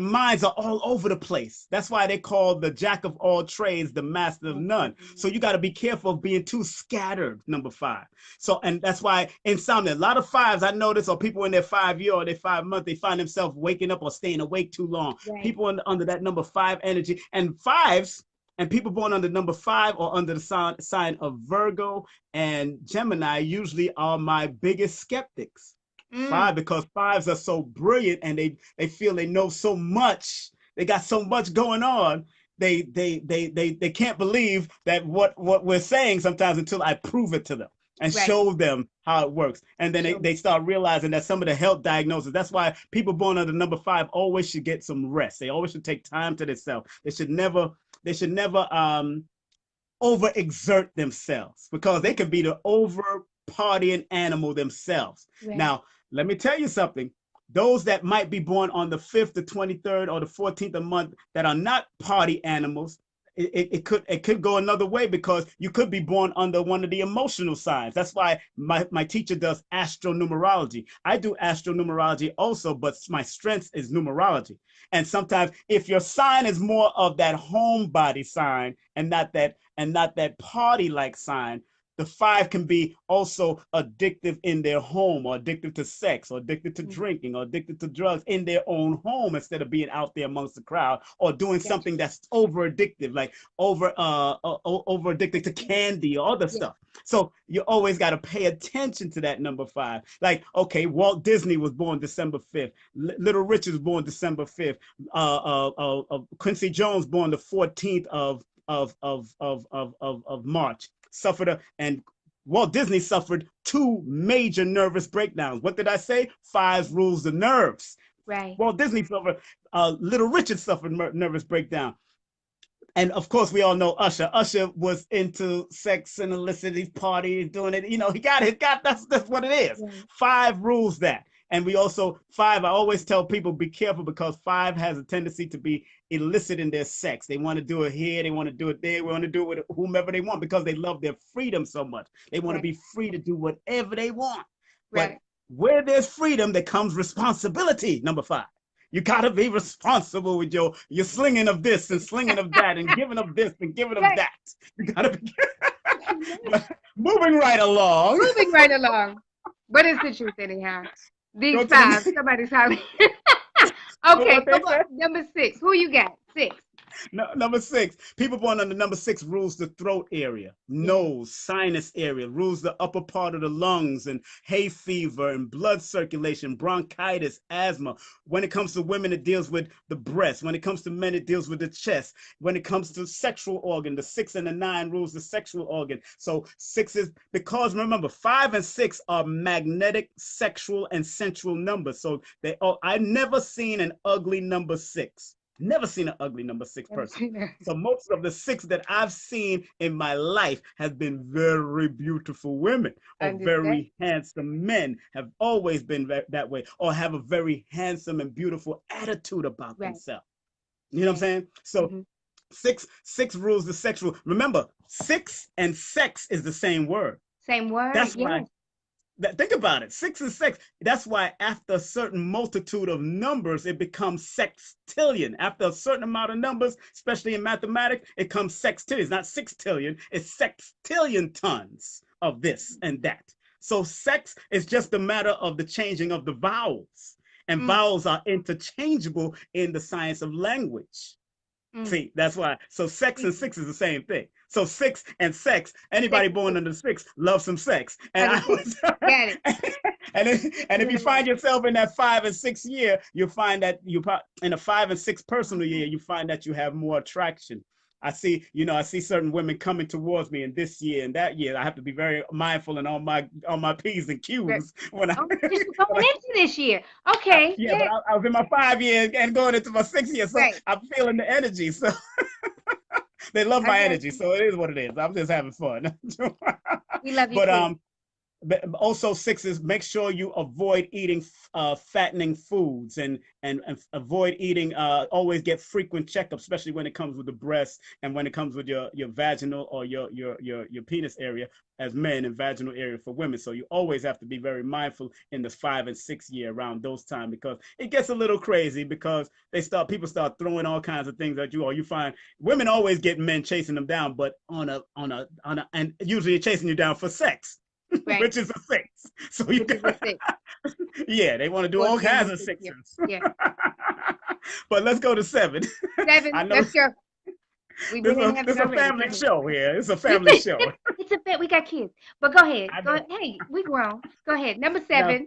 minds are all over the place. That's why they call the jack of all trades the master of none. So you got to be careful of being too scattered, number five. So, and that's why insomnia, a lot of fives I notice, or people in their 5 year or their 5 month, they find themselves waking up or staying awake too long. Right. People under that number five energy, and fives, and people born under number five or under the sign of Virgo and Gemini usually are my biggest skeptics. Mm, Five, because fives are so brilliant and they feel they know so much. They got so much going on. They can't believe that what we're saying sometimes until I prove it to them and right. show them how it works. And then Show me. they start realizing that some of the health diagnoses, that's why people born under number five always should get some rest. They always should take time to themselves. They should never overexert themselves, because they Right. can be the over partying animal themselves. Right. Now, let me tell you something. Those that might be born on the 5th, the 23rd, or the 14th of the month that are not party animals, it could go another way, because you could be born under one of the emotional signs. That's why my teacher does astronumerology. I do astronumerology also, but my strength is numerology. And sometimes if your sign is more of that homebody sign and not that party like sign, The 5 can be also addictive in their home, or addicted to sex, or addicted to drinking, or addicted to drugs in their own home instead of being out there amongst the crowd, or doing Gotcha. something that's over addictive, like over addicted to candy or other Yeah. stuff. So you always got to pay attention to that number 5. Like, okay, Walt Disney was born December 5th. Little Richard was born December 5th. Quincy Jones born the 14th of March. And Walt Disney suffered 2 major nervous breakdowns. What did I say? 5 rules the nerves. Right. Walt Disney suffered. Little Richard suffered nervous breakdown. And of course, we all know Usher. Usher was into sex and illicit parties, doing it. He got that's what it is. Right. 5 rules that. And we also 5. I always tell people be careful, because 5 has a tendency to be illicit in their sex. They want to do it here, they want to do it there, they want to do it with whomever they want, because they love their freedom so much. They want to be free to do whatever they want. But where there's freedom, there comes responsibility. Number 5. You gotta be responsible with your slinging of this and slinging of that and giving of this and giving of that. You gotta be moving right along. Moving right along. What is the truth anyhow? These 5. Somebody's hollering. Okay, come on. Number 6. Who you got? 6. No, number 6. People born under number 6 rules the throat area, nose, sinus area, rules the upper part of the lungs, and hay fever and blood circulation, bronchitis, asthma. When it comes to women, it deals with the breast. When it comes to men, it deals with the chest. When it comes to sexual organ, the 6 and the 9 rules the sexual organ. So 6 is, because remember, 5 and 6 are magnetic, sexual, and sensual numbers. So I've never seen an ugly number 6. Never seen an ugly number 6 person. So most of the 6 that I've seen in my life has been very beautiful women, or very handsome men, have always been that way, or have a very handsome and beautiful attitude about themselves. You know what I'm saying? So 6 rules the sexual. Remember, 6 and sex is the same word. Same word. That's why. Think about it. 6 and 6. That's why after a certain multitude of numbers, it becomes sextillion. After a certain amount of numbers, especially in mathematics, it comes sextillion. It's not 6 trillion, it's sextillion tons of this and that. So sex is just a matter of the changing of the vowels. And vowels are interchangeable in the science of language. See, that's why. So sex and 6 is the same thing. So 6 and sex, anybody born under 6 loves some sex. And and if you find yourself in that 5 and 6 year, you'll find that in a 5 and 6 personal year, you find that you have more attraction. I see certain women coming towards me in this year and that year. I have to be very mindful and on my P's and Q's when going into this year. Okay. But I was in my 5 year and going into my 6 year, so I'm feeling the energy. So they love my energy, so it is what it is. I'm just having fun. We love you too. But also 6 is make sure you avoid eating fattening foods and avoid eating. Always get frequent checkups, especially when it comes with the breast and when it comes with your vaginal or your penis area as men, and vaginal area for women. So you always have to be very mindful in the 5 and 6 year around those times, because it gets a little crazy, because people start throwing all kinds of things at you, or you find women always get men chasing them down, but and usually they're chasing you down for sex. Which is a 6. So you got, they want to do all kinds of 6s. Yeah. But let's go to 7. 7. Let's go. It's a family show here. It's a family show. We got kids. But go ahead. Hey, we grown. Go ahead. Number 7.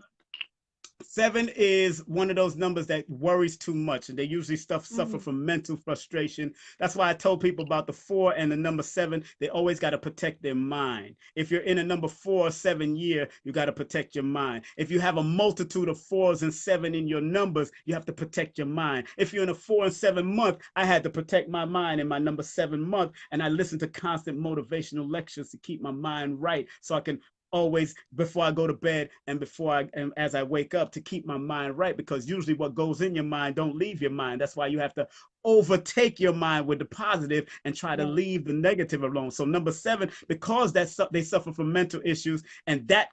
7 is one of those numbers that worries too much, and they usually suffer from mental frustration. That's why I told people about the 4 and the number 7. They always got to protect their mind. If you're in a number 4 or 7 year, you got to protect your mind. If you have a multitude of 4s and 7 in your numbers, you have to protect your mind. If you're in a 4 and 7 month, I had to protect my mind in my number 7 month, and I listened to constant motivational lectures to keep my mind right, so I can always, before I go to bed and as I wake up, to keep my mind right, because usually what goes in your mind don't leave your mind. That's why you have to overtake your mind with the positive and try to leave the negative alone. So number 7, because they suffer from mental issues, and that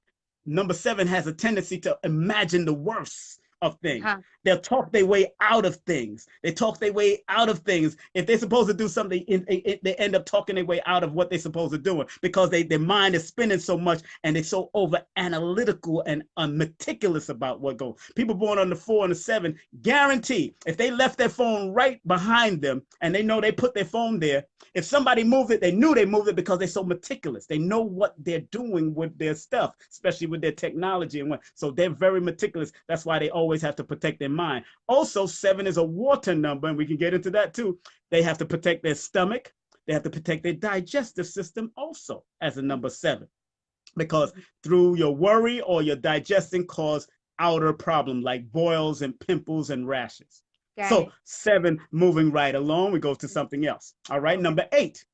number 7 has a tendency to imagine the worst of things. Uh-huh. They'll talk their way out of things. They talk their way out of things. If they're supposed to do something, they end up talking their way out of what they're supposed to do because their mind is spinning so much and they're so over analytical and meticulous about what goes. People born on the 4 and the 7, guarantee if they left their phone right behind them and they know they put their phone there, if somebody moved it, they knew they moved it because they're so meticulous. They know what they're doing with their stuff, especially with their technology and what. So they're very meticulous. That's why they always have to protect their mind. Also, 7 is a water number, and we can get into that too. They have to protect their stomach. They have to protect their digestive system also as a number 7, because through your worry or your digestion cause outer problem like boils and pimples and rashes. So 7, moving right along, we go to something else. All right, number 8.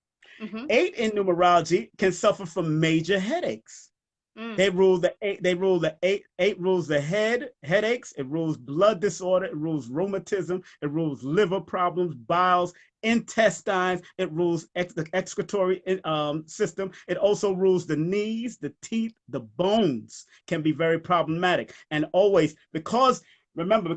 8 in numerology can suffer from major headaches. They rule the 8. They rule the 8. 8 rules the headaches. It rules blood disorder. It rules rheumatism. It rules liver problems, bowels, intestines. It rules the excretory system. It also rules the knees, the teeth, the bones can be very problematic. And always because remember,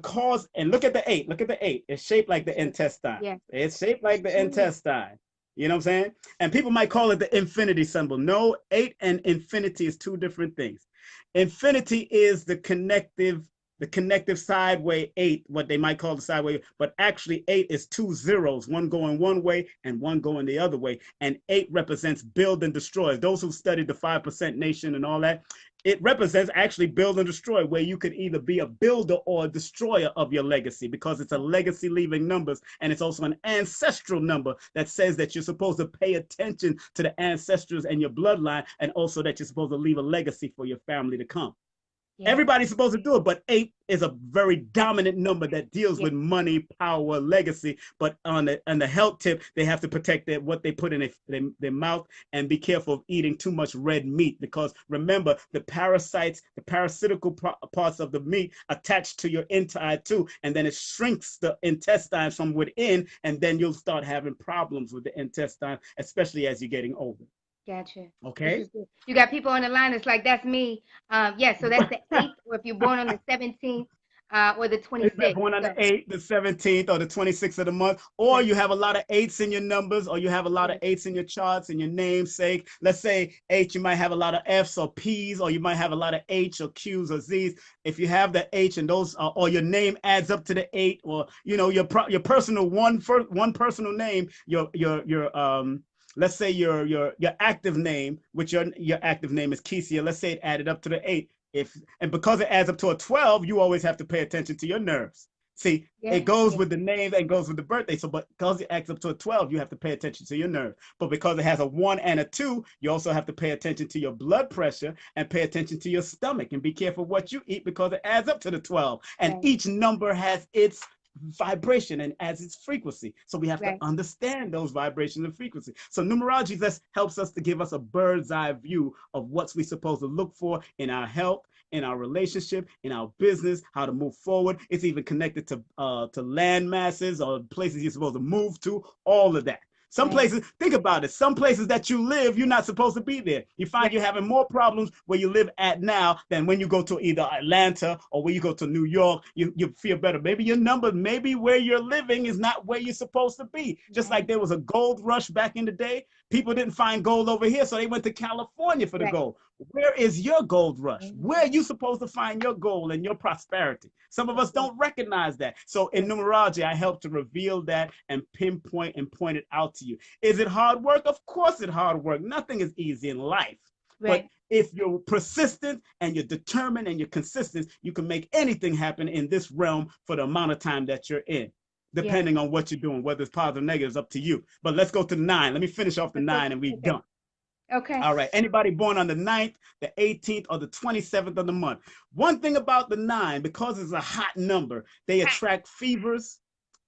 and look at the 8. Look at the 8. It's shaped like the intestine. Yeah. It's shaped like the intestine. You know what I'm saying? And people might call it the infinity symbol. No, 8 and infinity is 2 different things. Infinity is the connective sideway 8, what they might call the sideway, but actually 8 is 2 zeros, one going one way and one going the other way. And 8 represents build and destroy. Those who studied the 5% nation and all that, it represents actually build and destroy, where you could either be a builder or a destroyer of your legacy, because it's a legacy leaving numbers. And it's also an ancestral number that says that you're supposed to pay attention to the ancestors and your bloodline, and also that you're supposed to leave a legacy for your family to come. Yeah. Everybody's supposed to do it, but 8 is a very dominant number that deals with money, power, legacy. But on the health tip, they have to protect what they put in their mouth, and be careful of eating too much red meat, because remember, the parasites, the parasitical parts of the meat attach to your inside too, and then it shrinks the intestines from within, and then you'll start having problems with the intestine, especially as you're getting older. Gotcha. Okay. You got people on the line. It's like, that's me. So that's the 8th, or if you're born on the 17th or the 26th. Born on the 8th, the 17th, or the 26th of the month, or you have a lot of 8s in your numbers, or you have a lot of 8s in your charts and your namesake. Let's say 8, you might have a lot of Fs or Ps, or you might have a lot of H or Qs or Zs. If you have the H and those, or your name adds up to the 8, or your personal one personal name, let's say your active name, which your active name is Kecia. Let's say it added up to the 8. And because it adds up to a 12, you always have to pay attention to your nerves. See, it goes with the name and goes with the birthday. So, but because it adds up to a 12, you have to pay attention to your nerve. But because it has a 1 and a 2, you also have to pay attention to your blood pressure and pay attention to your stomach, and be careful what you eat, because it adds up to the 12. And each number has its vibration and as its frequency. So we have to understand those vibrations and frequency. So numerology just helps us to give us a bird's eye view of what we're supposed to look for in our health, in our relationship, in our business, how to move forward. It's even connected to land masses or places you're supposed to move to, all of that. Some places, think about it, some places that you live, you're not supposed to be there. You find you're having more problems where you live at now than when you go to either Atlanta or when you go to New York. You feel better. Maybe your number, maybe where you're living is not where you're supposed to be. Just like there was a gold rush back in the day. People didn't find gold over here, so they went to California for the gold. Where is your gold rush? Where are you supposed to find your gold and your prosperity? Some of us don't recognize that. So in numerology, I help to reveal that and pinpoint and point it out to you. Is it hard work? Of course it's hard work. Nothing is easy in life. But if you're persistent and you're determined and you're consistent, you can make anything happen in this realm for the amount of time that you're in, depending on what you're doing, whether it's positive or negative, is up to you. But let's go to 9. Let me finish off the 9 and we're done. Okay. All right. Anybody born on the 9th, the 18th, or the 27th of the month. One thing about the 9, because it's a hot number, they attract fevers,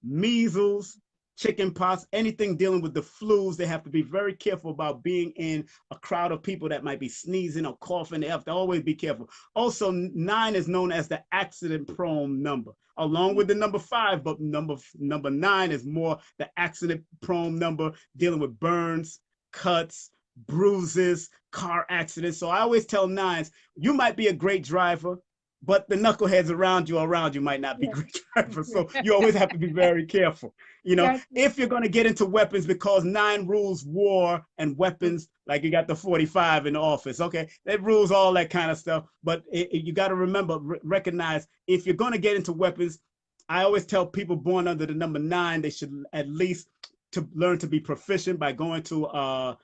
measles, chickenpox, anything dealing with the flus. They have to be very careful about being in a crowd of people that might be sneezing or coughing. They have to always be careful. Also, 9 is known as the accident-prone number, along with the number 5, but number 9 is more the accident-prone number, dealing with burns, cuts, bruises, car accidents. So I always tell 9s, you might be a great driver, but the knuckleheads around you might not be Yeah. great drivers. So you always have to be very careful. You know, Gotcha. if you're going to get into weapons, because 9 rules war and weapons, like you got the 45 in the office. Okay, that rules all that kind of stuff. But you got to remember, recognize if you're going to get into weapons, I always tell people born under the number 9, they should at least to learn to be proficient by going to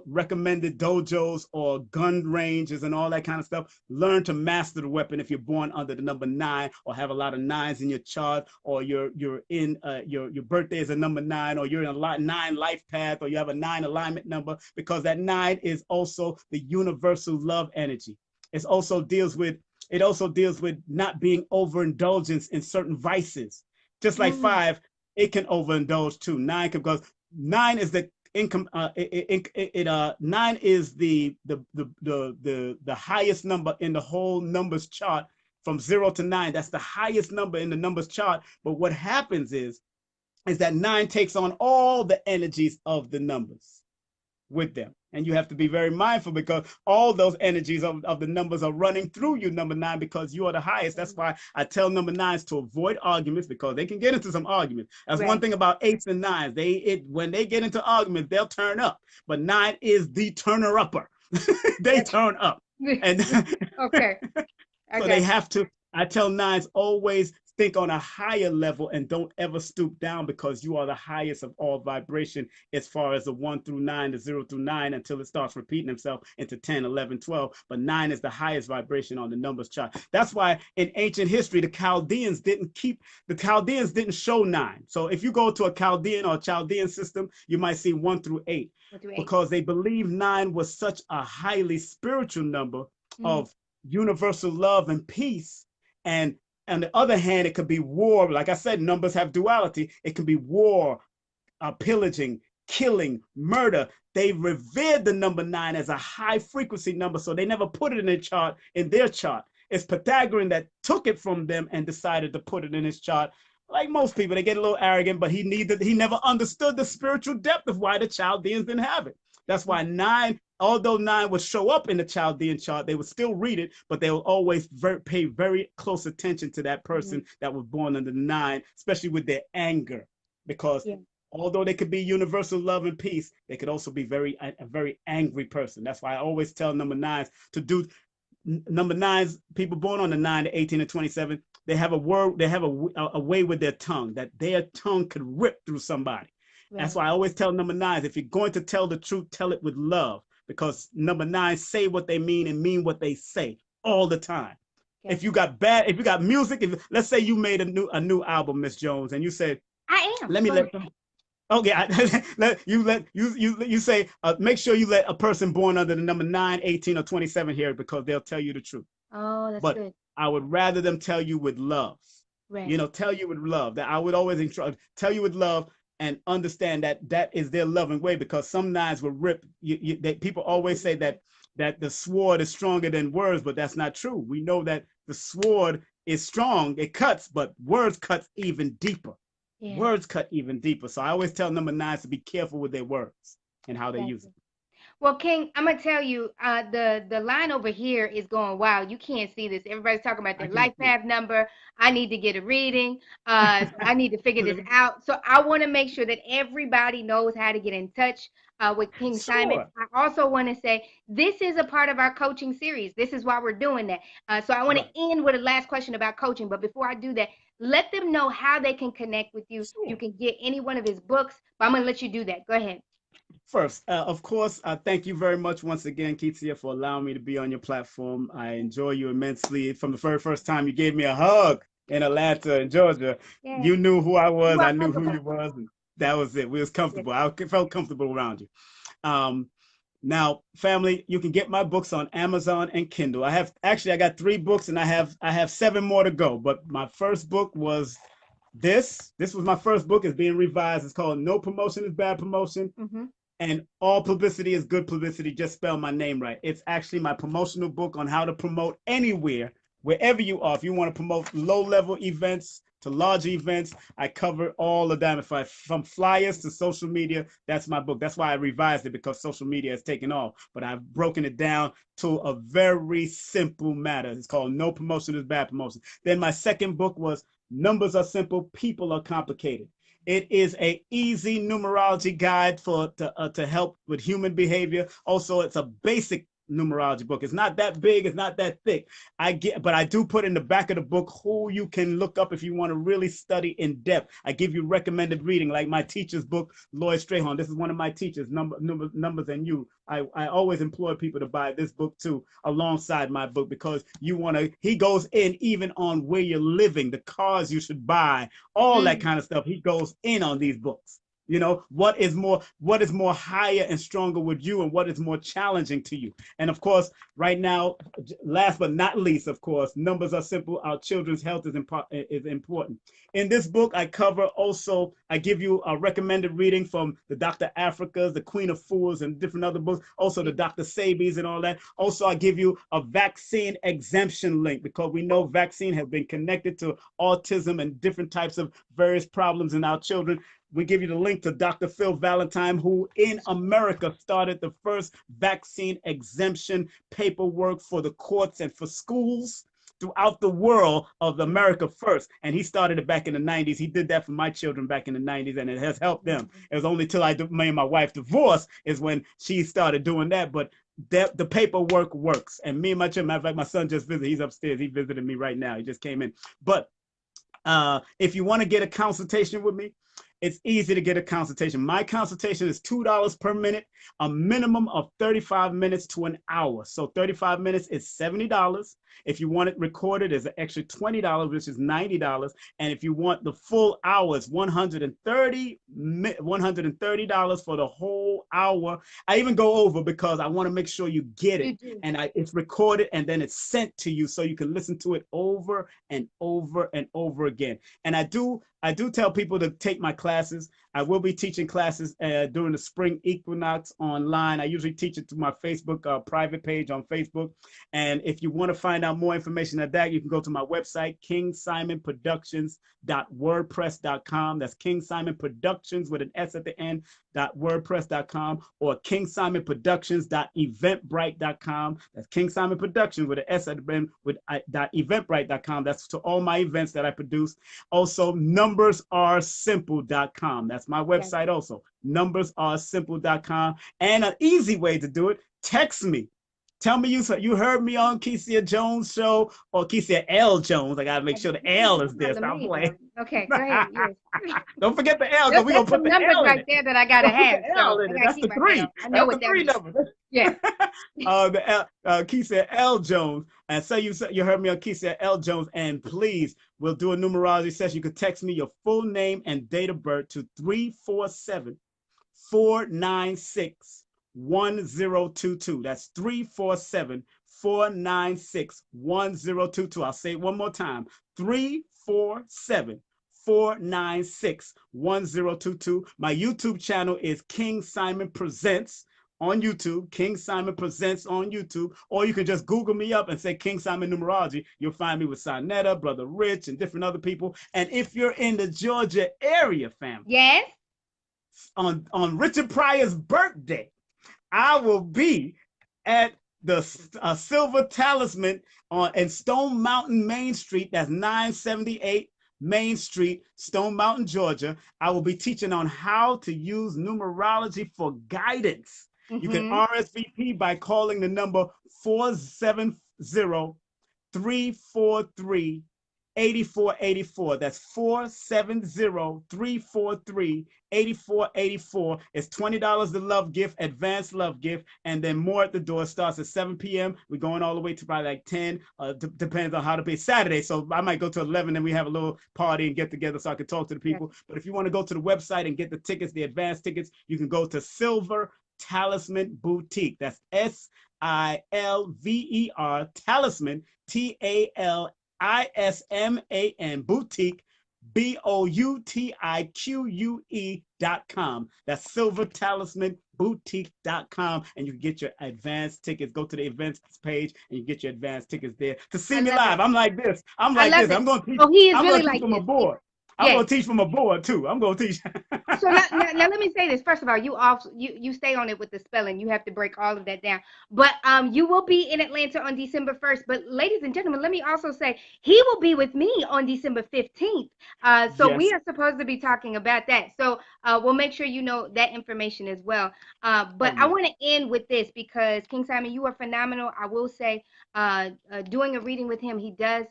recommended dojos or gun ranges and all that kind of stuff. Learn to master the weapon if you're born under the number 9 or have a lot of 9s in your chart, or you're in your birthday is a number 9, or you're in a 9 life path, or you have a 9 alignment number, because that 9 is also the universal love energy. It also deals with not being overindulgence in certain vices. Just like Mm. 5, it can overindulge too. 9 can, because 9 is the income. 9 is the highest number in the whole numbers chart, from 0 to 9. That's the highest number in the numbers chart. But what happens is that 9 takes on all the energies of the numbers with them. And you have to be very mindful, because all those energies of the numbers are running through you, number 9, because you are the highest. That's why I tell number 9s to avoid arguments, because they can get into some arguments. That's one Right. thing about 8s and 9s. When they get into arguments, they'll turn up. But 9 is the turner upper. They turn up. And Okay. I so they got you. have to, I tell 9s, always think on a higher level and don't ever stoop down, because you are the highest of all vibration, as far as the 1 through 9, the 0 through 9, until it starts repeating itself into 10, 11, 12. But 9 is the highest vibration on the numbers chart. That's why in ancient history, the Chaldeans didn't show 9. So if you go to a Chaldean or Chaldean system, you might see 1 through 8, 1 through 8. because they believe 9 was such a highly spiritual number of universal love and peace. And on the other hand, it could be war. Like I said, numbers have duality. It can be war, pillaging, killing, murder. They revered the number 9 as a high frequency number, so they never put it in their chart. It's Pythagorean that took it from them and decided to put it in his chart. Like most people, they get a little arrogant, but he never understood the spiritual depth of why the Chaldeans didn't have it. That's why 9, although 9 would show up in the Chaldean chart, they would still read it, but they will always pay very close attention to that person that was born under 9, especially with their anger, because although they could be universal love and peace, they could also be a very angry person. That's why I always tell number 9s to do. Number 9s, people born on the 9 to 18 to 27, they have a way with their tongue, that their tongue could rip through somebody. Right. That's why I always tell number 9s, if you're going to tell the truth, tell it with love, because number 9s say what they mean and mean what they say all the time. Okay. If you got music, let's say you made a new album, Miss Jones, and you said, I am. Let me let them. Okay, you say, make sure you let a person born under the number 9, 18, or 27 hear it, because they'll tell you the truth. Oh, that's but good. I would rather them tell you with love. Right. You know, tell you with love. That I would always tell you with love, and understand that is their loving way, because some 9s will rip. People always say that the sword is stronger than words, but that's not true. We know that the sword is strong, it cuts, but words cuts even deeper. Yeah. Words cut even deeper. So I always tell number 9s to be careful with their words and how they use it. Well, King, I'm gonna tell you, the line over here is going wild. You can't see this. Everybody's talking about their life path number. I need to get a reading. So I need to figure this out. So I want to make sure that everybody knows how to get in touch with King Simon. I also want to say this is a part of our coaching series. This is why we're doing that. So I want to end with a last question about coaching. But before I do that, let them know how they can connect with you. You can get any one of his books, but I'm gonna let you do that. Go ahead. First, of course, thank you very much once again, Kecia, for allowing me to be on your platform. I enjoy you immensely. From the very first time you gave me a hug in Atlanta, in Georgia, you knew who I was. I knew who you was. And that was it. We was comfortable. I felt comfortable around you. Now, family, you can get my books on Amazon and Kindle. I got 3 books, and I have 7 more to go. But my first book was this. This was my first book. It's being revised. It's called No Promotion is Bad Promotion. And All Publicity is Good Publicity. Just spell my name right. It's actually my promotional book on how to promote anywhere, wherever you are. If you want to promote low-level events, to large events. I cover all of that. From flyers to social media, that's my book. That's why I revised it, because social media has taken off. But I've broken it down to a very simple matter. It's called No Promotion is Bad Promotion. Then my second book was Numbers Are Simple, People Are Complicated. It is a easy numerology guide to help with human behavior. Also, it's a basic numerology book. It's not that big, it's not that thick. But I do put in the back of the book who you can look up if you want to really study in depth. I give you recommended reading, like my teacher's book, Lloyd Strayhorn. This is one of my teachers, Numbers and You. I always employ people to buy this book too, alongside my book, because he goes in even on where you're living, the cars you should buy, all that kind of stuff. He goes in on these books. You know, what is more higher and stronger with you, and what is more challenging to you. And of course, right now, last but not least, of course, Numbers Are Simple. Our children's health is important. In this book, I give you a recommended reading from the Dr. Africas, the Queen of Fools, and different other books. Also, the Dr. Sabis and all that. Also, I give you a vaccine exemption link, because we know vaccine has been connected to autism and different types of various problems in our children. We give you the link to Dr. Phil Valentine, who in America started the first vaccine exemption paperwork for the courts and for schools throughout the world of America first. And he started it back in the 90s. He did that for my children back in the 90s, and it has helped them. It was only till me and my wife divorced is when she started doing that. But the paperwork works. And me and my children, matter of fact, my son just visited. He's upstairs. He visited me right now. He just came in. But if you want to get a consultation with me, it's easy to get a consultation. My consultation is $2 per minute, a minimum of 35 minutes to an hour. So 35 minutes is $70. If you want it recorded, there's an extra $20, which is $90. And if you want the full hour, it's $130 for the whole hour. I even go over because I want to make sure you get it. And it's recorded, and then it's sent to you so you can listen to it over and over and over again. And I do tell people to take my classes. I will be teaching classes during the spring equinox online. I usually teach it to my Facebook private page on Facebook. And if you want to find out more information at that, you can go to my website, kingsimonproductions.wordpress.com. That's King Simon Productions with an S at the end, .wordpress.com, or kingsimonproductions.eventbrite.com. That's King Simon Productions with an S at the end with .eventbrite.com. That's to all my events that I produce. Also, numbersaresimple.com. That's my website also, numbersaresimple.com. And an easy way to do it, text me. Tell me you heard me on Kecia Jones' show, or Kecia L. Jones. I got to make sure the L is there. Stop playing. Okay, go ahead. Yes. Don't forget the L, because we're going to put the numbers L right there that I got to have. So that's the 3. I know that's what the 3 number. Yeah. Kecia L. Jones. And so you heard me on Kecia L. Jones. And please, we'll do a numerology session. You could text me your full name and date of birth to 347-496-1022. That's 347-496-1022. I'll say it one more time. 347-496-1022. My YouTube channel is King Simon Presents on YouTube, King Simon Presents on YouTube, or you can just Google me up and say King Simon Numerology. You'll find me with Sonetta, Brother Rich, and different other people. And if you're in the Georgia area, family, yes, on Richard Pryor's birthday, I will be at the Silver Talisman in Stone Mountain Main Street. That's 978 Main Street, Stone Mountain, Georgia. I will be teaching on how to use numerology for guidance. You can RSVP by calling the number 470-343-8484. That's 470-343-8484. It's $20 the love gift, advanced love gift, and then more at the door. Starts at 7 p.m. We're going all the way to probably like 10. Depends on how to be Saturday. So I might go to 11 and we have a little party and get together so I can talk to the people. Yeah. But if you want to go to the website and get the tickets, the advanced tickets, you can go to Silver Talisman Boutique. That's SILVER Talisman, TALISMAN Boutique, BOUTIQUE.com. That's Silver Talisman boutique.com, and you can get your advanced tickets. Go to the events page and you get your advanced tickets there to see I me love live. it. I'm like this. I'm I like love this. it. I'm going to teach. Oh, he is I'm going really to teach like from a this. board. I'm Yes. going to teach from a board too. I'm going to teach. So now let me say this. First of all, you stay on it with the spelling. You have to break all of that down. But you will be in Atlanta on December 1st. But ladies and gentlemen, let me also say he will be with me on December 15th. So we Yes. are supposed to be talking about that. So we'll make sure you know that information as well. But Oh I yeah. want to end with this because King Simon, you are phenomenal. I will say, doing a reading with him, he does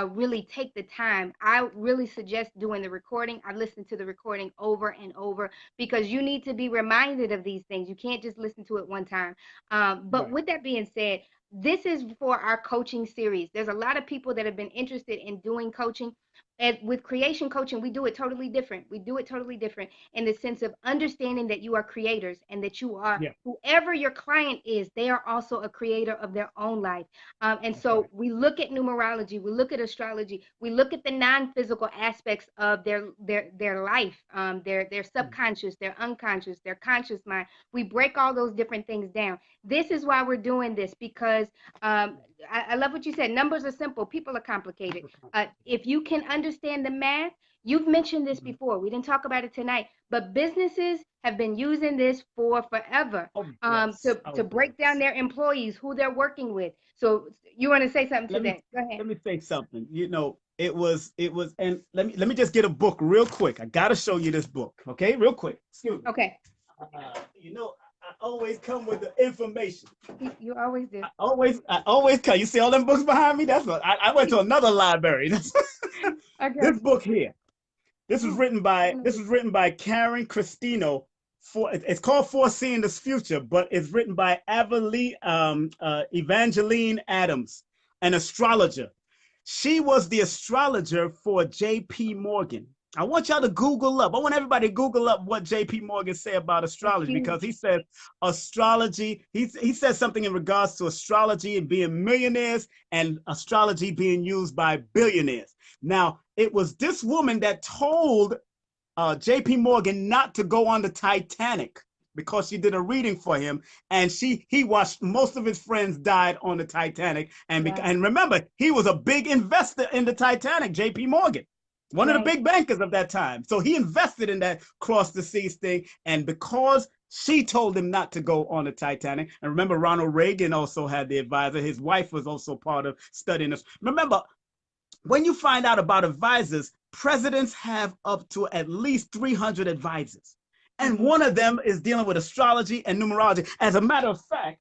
really take the time. I really suggest doing the recording. I listened to the recording over and over because you need to be reminded of these things. You can't just listen to it one time. But Right. with that being said, this is for our coaching series. There's a lot of people that have been interested in doing coaching. And with creation coaching, we do it totally different. We do it totally different in the sense of understanding that you are creators and that you are Yeah. whoever your client is, they are also a creator of their own life. And That's right. so we look at numerology, we look at astrology, we look at the non-physical aspects of their life, their subconscious, their unconscious, their conscious mind. We break all those different things down. This is why we're doing this because I love what you said. Numbers are simple, people are complicated. If you can understand the math, you've mentioned this Mhm. before. We didn't talk about it tonight, but businesses have been using this for forever Oh yes. to Oh break down yes. their employees, who they're working with. So you want to say something to let me that? Go ahead. let me say something. It was, and let me just get a book real quick. I gotta show you this book, okay? Real quick. Excuse me. Okay. I always come with the information. You always do. I always come. You see all them books behind me? I went to another library. I This got you. book here. This was Oh, written I by don't know this this. was written by Karen Christino. It's called Foreseeing the Future, but it's written by Evangeline Adams, an astrologer. She was the astrologer for J.P. Morgan. I want y'all to Google up. I want everybody to Google up what J.P. Morgan said about That's astrology because huge. he said astrology. He said something in regards to astrology and being millionaires and astrology being used by billionaires. Now, it was this woman that told J.P. Morgan not to go on the Titanic because she did a reading for him, and he watched most of his friends died on the Titanic, Wow. and remember he was a big investor in the Titanic, J.P. Morgan, one of the Right. big bankers of that time. So he invested in that cross the seas thing, and because she told him not to go on the Titanic, and remember Ronald Reagan also had the advisor. His wife was also part of studying this. Remember, when you find out about advisors, presidents have up to at least 300 advisors. And Mm-hmm. one of them is dealing with astrology and numerology. As a matter of fact,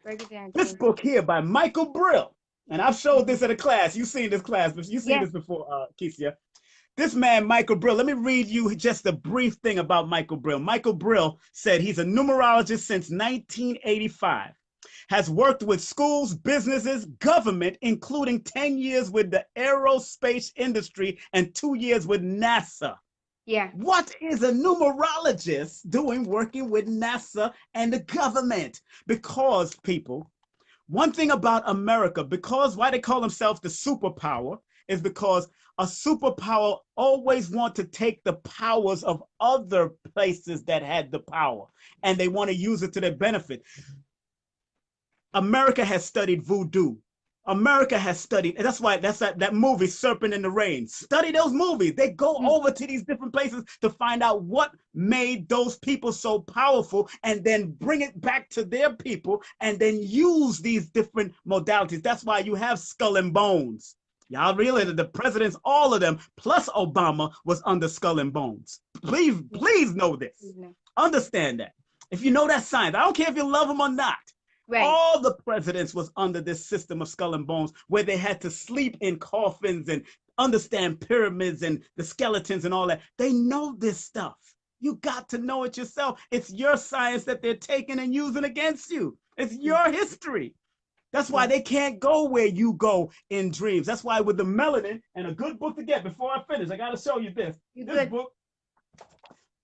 Break it down, this King. book here by Michael Brill, and I've showed Mm-hmm. this at a class. You've seen this class, but you've seen Yes. this before, Kecia. This man, Michael Brill, let me read you just a brief thing about Michael Brill. Michael Brill said he's a numerologist since 1985, has worked with schools, businesses, government, including 10 years with the aerospace industry and 2 years with NASA. Yeah. What is a numerologist doing working with NASA and the government? Because, people, one thing about America, because why they call themselves the superpower, is because a superpower always want to take the powers of other places that had the power, and they want to use it to their benefit. America has studied voodoo. America has studied, and that's why that movie Serpent in the Rain. Study those movies. They go Mm-hmm. over to these different places to find out what made those people so powerful and then bring it back to their people and then use these different modalities. That's why you have Skull and Bones. Y'all realize that the presidents, all of them, plus Obama, was under Skull and Bones. Please know this. No. Understand that. If you know that science, I don't care if you love them or not. Right. All the presidents was under this system of Skull and Bones where they had to sleep in coffins and understand pyramids and the skeletons and all that. They know this stuff. You got to know it yourself. It's your science that they're taking and using against you. It's your history. That's why Yeah. they can't go where you go in dreams. That's why with the melanin, and a good book to get before I finish, I got to show you this. You This good? book,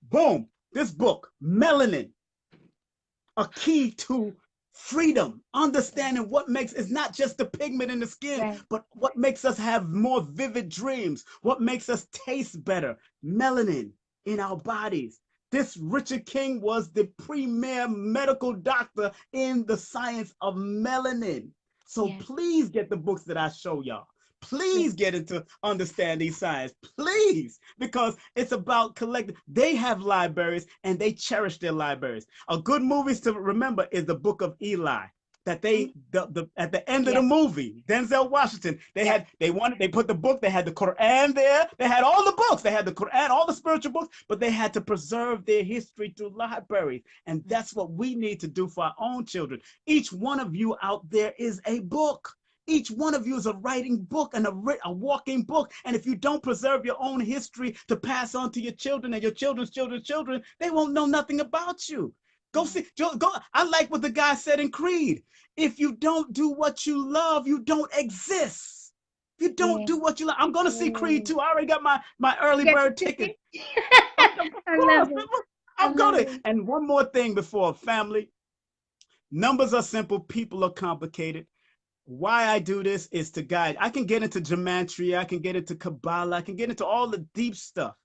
boom, this book, Melanin, a key to freedom, understanding what makes it's not just the pigment in the skin, Right. but what makes us have more vivid dreams, what makes us taste better, melanin in our bodies. This Richard King was the premier medical doctor in the science of melanin. So Yeah. please get the books that I show y'all. Yeah. Please get into understanding science, please, because it's about collecting. They have libraries and they cherish their libraries. A good movies to remember is the Book of Eli. That Mm, the at the end of the yeah. movie, Denzel Washington, Yeah. they put the book, they had the Quran there, they had all the books, they had the Quran, all the spiritual books, but they had to preserve their history through libraries. And Mm, that's what we need to do for our own children. Each one of you out there is a book. Each one of you is a writing book and a walking book. And if you don't preserve your own history to pass on to your children and your children's children's children, they won't know nothing about you. Go yeah. see, go. I like what the guy said in Creed. If you don't do what you love, you don't exist. If you don't Yeah. do what you love, I'm gonna see Creed Mm. too. I already got my early You got your bird ticket. ticket? Of I love course, it. I I'm love gonna. it. And one more thing before family. Numbers are simple, people are complicated. Why I do this is to guide. I can get into gematria, I can get into Kabbalah, I can get into all the deep stuff.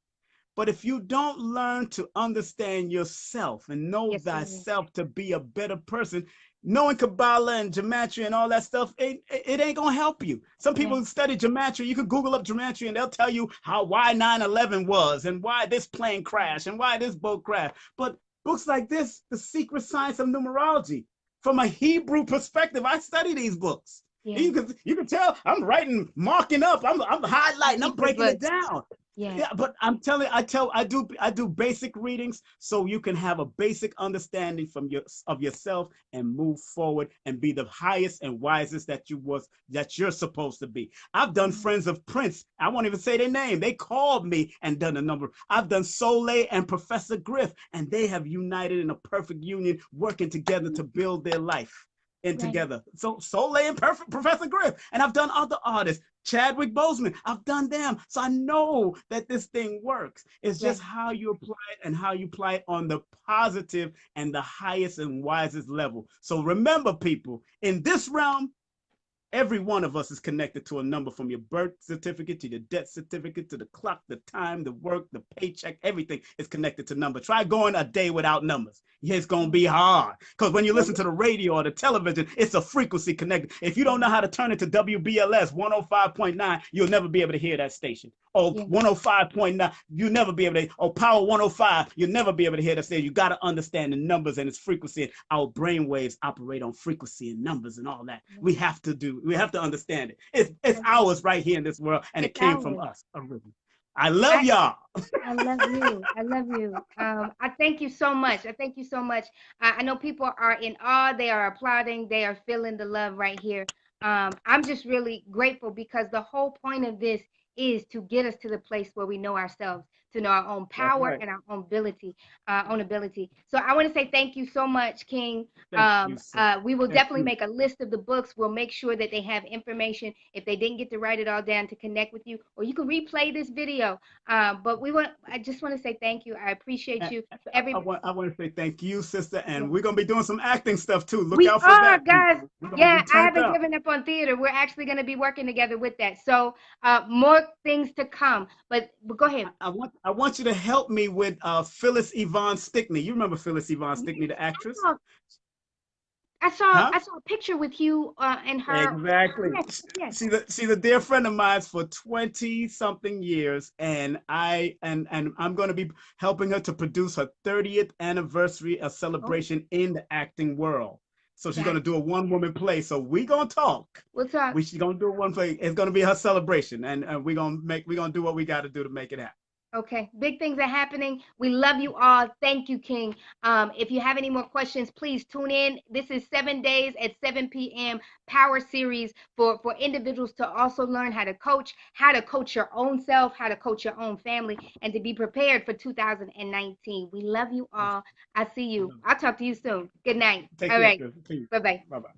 But if you don't learn to understand yourself and know Yes, sir. thyself to be a better person, knowing Kabbalah and gematria and all that stuff, it ain't gonna help you. Some Yeah. people study gematria. You can Google up gematria and they'll tell you how why 9/11 was and why this plane crashed and why this boat crashed. But books like this, The Secret Science of Numerology, from a Hebrew perspective, I study these books. Yeah. You can tell I'm writing, marking up, I'm I highlighting, I'm read your breaking it books. down. Yeah. Yeah, but I do basic readings so you can have a basic understanding from of yourself and move forward and be the highest and wisest that you're supposed to be. I've done Mm. Friends of Prince. I won't even say their name. They called me and done a number. I've done Soleil and Professor Griff, and they have united in a perfect union, working together to build their life in Right. together. So Soleil and Perfect Professor Griff, and I've done other artists. Chadwick Boseman, I've done them. So I know that this thing works. It's just Right. how you apply it and how you apply it on the positive and the highest and wisest level. So remember, people, in this realm, every one of us is connected to a number, from your birth certificate to your death certificate to the clock, the time, the work, the paycheck, everything is connected to number. Try going a day without numbers. Yeah, it's going to Yeah. be hard because when you Well, listen to the radio or the television, it's a frequency connected. If you don't know yeah. how to turn it to WBLS 105.9, you'll never be able to hear that station. Or Yeah. 105.9, you'll never be able to, or Power 105, you'll never be able to hear that station. You got to understand the numbers and its frequency. Our brain waves operate on frequency and numbers and all that. We have to understand it. It's ours right here in this world, and it It's came from ours. us originally. I love I, y'all. I love you. I love you. I thank you so much. I thank you so much. I know people are in awe. They are applauding. They are feeling the love right here. I'm just really grateful because the whole point of this is to get us to the place where we know ourselves, to know our own That's power right. and our own ability. So I want to say thank you so much, King. Thank you, sir. We will Thank definitely you. make a list of the books. We'll make sure that they have information if they didn't get to write it all down to connect with you, or you can replay this video. But I just want to say thank you. I appreciate And you. I Every, want I want to say thank you, sister. yeah. And we're gonna be doing some acting stuff too. Look We out for are, that, guys. people. We're gonna Yeah, be I turned haven't up. given up on theater. We're actually going to be working together with that. So, more things to come. But go ahead. I want you to help me with Phyllis Yvonne Stickney. You remember Phyllis Yvonne Yes, Stickney, the I actress? saw, Huh? I saw a picture with you and her. Exactly. Yes, yes. She's a dear friend of mine for 20 something years, and I'm going to be helping her to produce her 30th anniversary, a Oh, celebration in the acting world. So she's going to gotcha. do a one woman play. So we going to talk. We'll talk. She's going to do one play. It's going to be her celebration, and we're going to do what we got to do to make it happen. Okay, big things are happening. We love you all. Thank you, King. If you have any more questions, please tune in. This is 7 days at 7 p.m. Power Series for individuals to also learn how to coach your own self, how to coach your own family, and to be prepared for 2019. We love you Yes. all. I see you. I'll talk to you soon. Good night. Take All care, right. sis. Please. Bye bye. Bye bye.